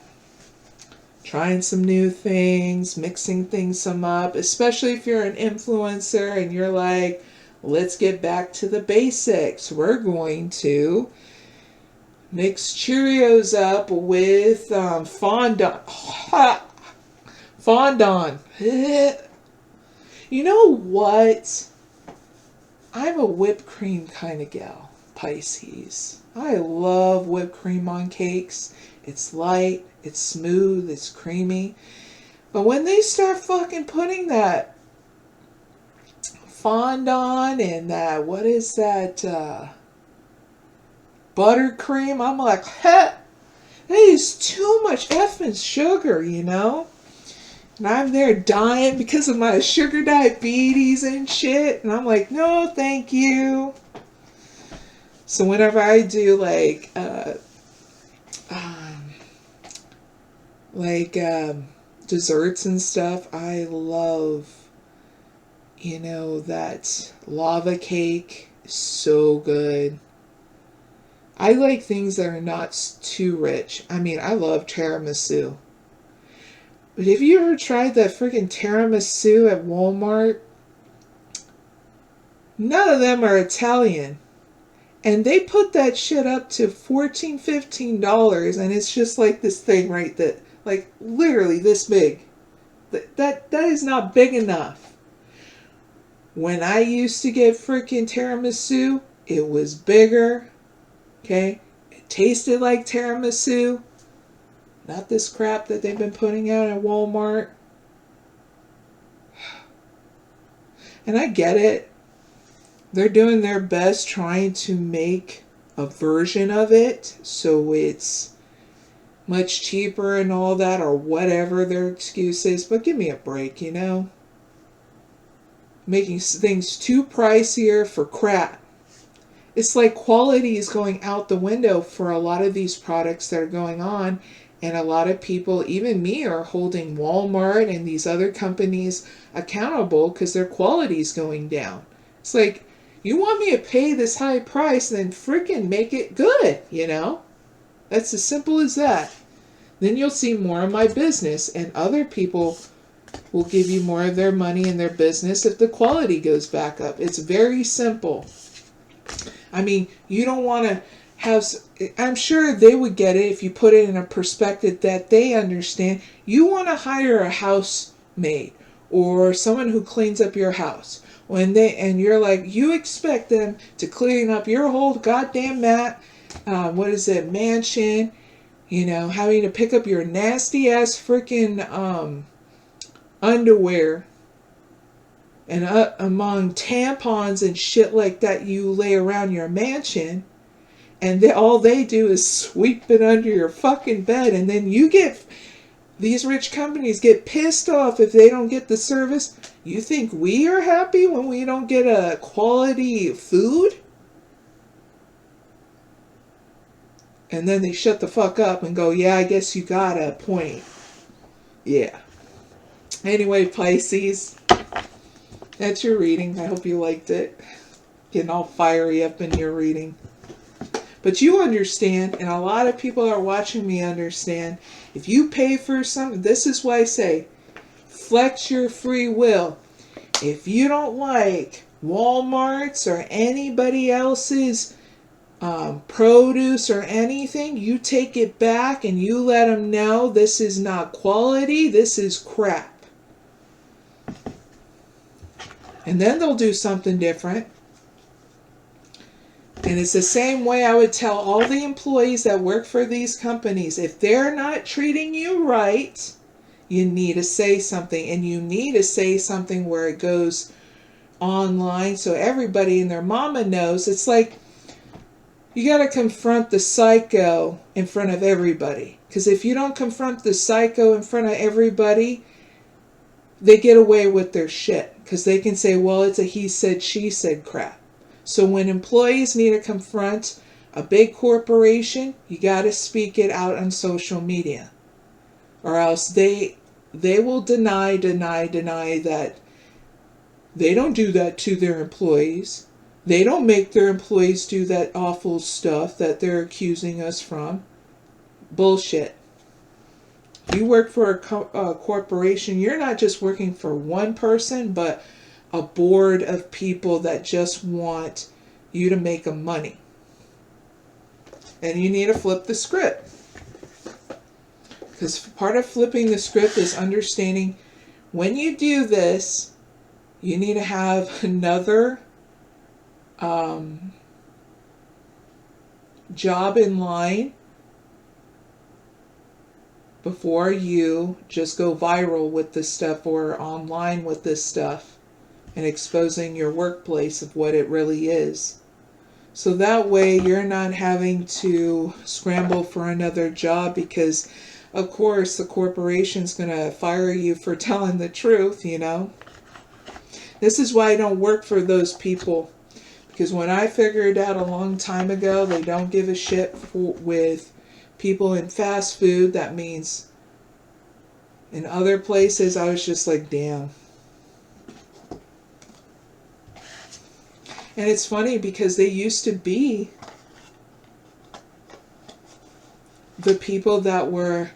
Trying some new things, mixing things some up, especially if you're an influencer and you're like, let's get back to the basics. We're going to mix Cheerios up with fondant. Fondant. You know what? I'm a whipped cream kind of gal, Pisces. I love whipped cream on cakes. It's light, it's smooth, it's creamy. But when they start fucking putting that fondant and that, what is that, buttercream, I'm like, that is too much effing sugar, you know? And I'm there dying because of my sugar diabetes and shit. And I'm like, no, thank you. So whenever I do desserts and stuff, I love, that lava cake. So good. I like things that are not too rich. I mean, I love tiramisu. But have you ever tried that freaking tiramisu at Walmart? None of them are Italian. And they put that shit up to $14, $15, and it's just like this thing, right? That, like, literally this big. That is not big enough. When I used to get freaking tiramisu, it was bigger. Okay? It tasted like tiramisu. Not this crap that they've been putting out at Walmart. And I get it. They're doing their best trying to make a version of it so it's much cheaper and all that, or whatever their excuse is. But give me a break, Making things too pricier for crap. It's like quality is going out the window for a lot of these products that are going on. And a lot of people, even me, are holding Walmart and these other companies accountable because their quality is going down. It's like, You want me to pay this high price, then freaking make it good, you know? That's as simple as that. Then you'll see more of my business, and other people will give you more of their money and their business if the quality goes back up. It's very simple. I mean, you don't want to have, I'm sure they would get it if you put it in a perspective that they understand. You want to hire a housemaid or someone who cleans up your house. And you're like, you expect them to clean up your whole goddamn mansion, you know, having to pick up your nasty ass freaking underwear and among tampons and shit like that you lay around your mansion, and all they do is sweep it under your fucking bed, and then these rich companies get pissed off if they don't get the service. You think we are happy when we don't get a quality food? And then they shut the fuck up and go, yeah, I guess you got a point. Yeah. Anyway, Pisces, that's your reading. I hope you liked it. Getting all fiery up in your reading. But you understand, and a lot of people are watching me understand, if you pay for something, this is why I say, flex your free will. If you don't like Walmart's or anybody else's produce or anything, you take it back and you let them know this is not quality, this is crap. And then they'll do something different. And it's the same way I would tell all the employees that work for these companies. If they're not treating you right, you need to say something. And you need to say something where it goes online so everybody and their mama knows. It's like you got to confront the psycho in front of everybody. Because if you don't confront the psycho in front of everybody, they get away with their shit. Because they can say, well, it's a he said, she said crap. So when employees need to confront a big corporation, you got to speak it out on social media. Or else they will deny that they don't do that to their employees. They don't make their employees do that awful stuff that they're accusing us from. Bullshit. You work for a corporation, you're not just working for one person, but a board of people that just want you to make them money. And you need to flip the script. Because part of flipping the script is understanding when you do this, you need to have another job in line before you just go viral with this stuff or online with this stuff and exposing your workplace of what it really is. So that way you're not having to scramble for another job because, of course, the corporation's going to fire you for telling the truth, you know. This is why I don't work for those people. Because when I figured out a long time ago they don't give a shit with people in fast food, that means in other places, I was just like, damn. And it's funny because they used to be the people that were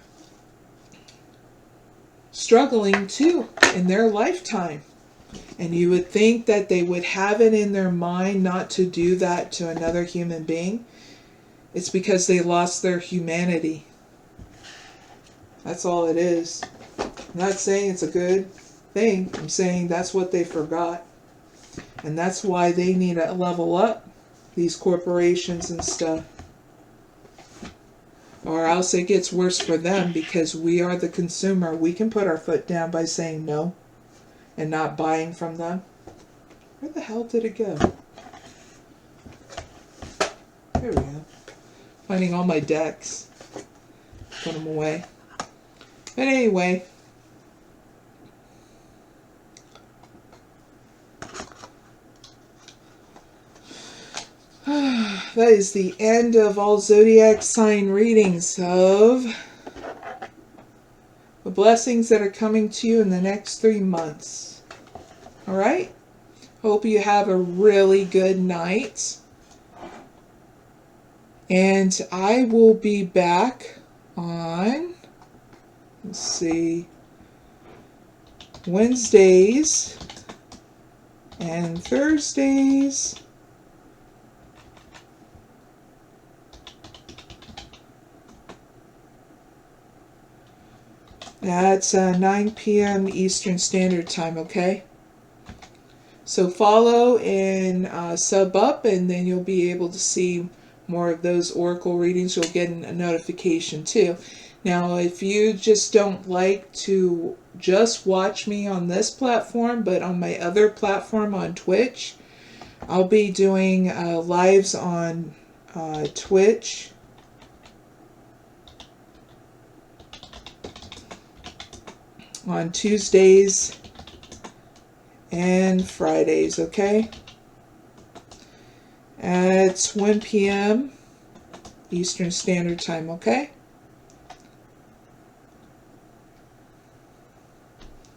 struggling too in their lifetime. And you would think that they would have it in their mind not to do that to another human being. It's because they lost their humanity. That's all it is. I'm not saying it's a good thing. I'm saying that's what they forgot. And that's why they need to level up, these corporations and stuff. Or else it gets worse for them because we are the consumer. We can put our foot down by saying no and not buying from them. Where the hell did it go? There we go. Finding all my decks. Put them away. But anyway. That is the end of all zodiac sign readings of the blessings that are coming to you in the next 3 months. Alright? Hope you have a really good night. And I will be back on, let's see, Wednesdays and Thursdays at 9 p.m. Eastern Standard Time, okay? So follow and sub up, and then you'll be able to see more of those oracle readings. You'll get a notification too. Now, if you just don't like to just watch me on this platform, but on my other platform on Twitch, I'll be doing lives on Twitch. On Tuesdays and Fridays, okay? At 1 p.m. Eastern Standard Time, okay?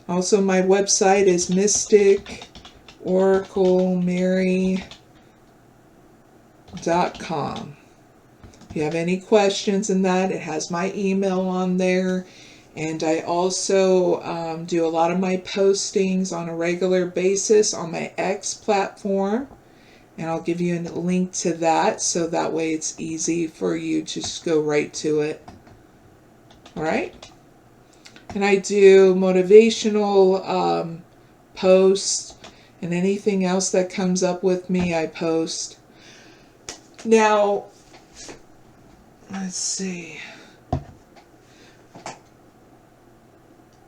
Also, my website is mysticoraclemary.com. If you have any questions in that, it has my email on there. And I also do a lot of my postings on a regular basis on my X platform. And I'll give you a link to that, so that way it's easy for you to just go right to it. Alright? And I do motivational posts, and anything else that comes up with me, I post. Now, let's see.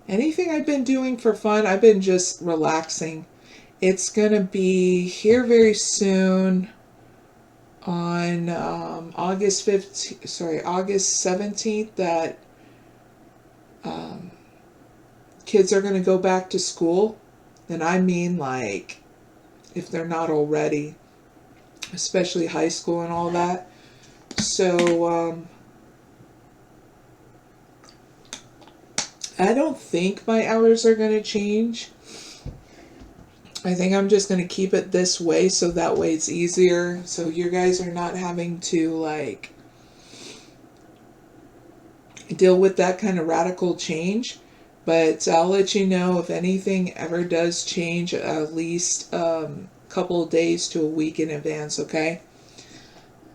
Anything I've been doing for fun, I've been just relaxing. It's going to be here very soon on August 17th that kids are going to go back to school. And I mean, like, if they're not already, especially high school and all that. So, I don't think my hours are going to change. I think I'm just going to keep it this way, so that way it's easier. So you guys are not having to, like, deal with that kind of radical change. But I'll let you know if anything ever does change, at least a couple of days to a week in advance, okay?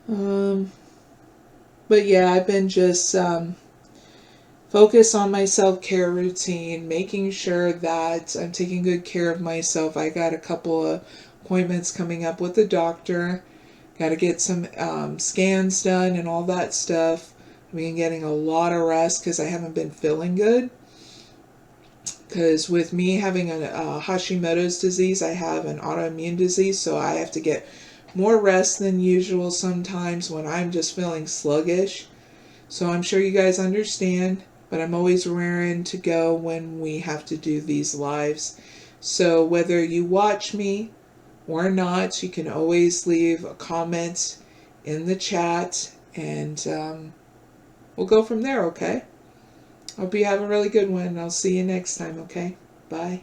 But yeah, I've been just focus on my self-care routine, making sure that I'm taking good care of myself. I got a couple of appointments coming up with the doctor. Got to get some scans done and all that stuff. I've been getting a lot of rest because I haven't been feeling good. Because with me having a Hashimoto's disease, I have an autoimmune disease, so I have to get more rest than usual sometimes when I'm just feeling sluggish. So I'm sure you guys understand, but I'm always raring to go when we have to do these lives. So whether you watch me or not, you can always leave a comment in the chat, and we'll go from there, okay? Hope you have a really good one. I'll see you next time, okay? Bye.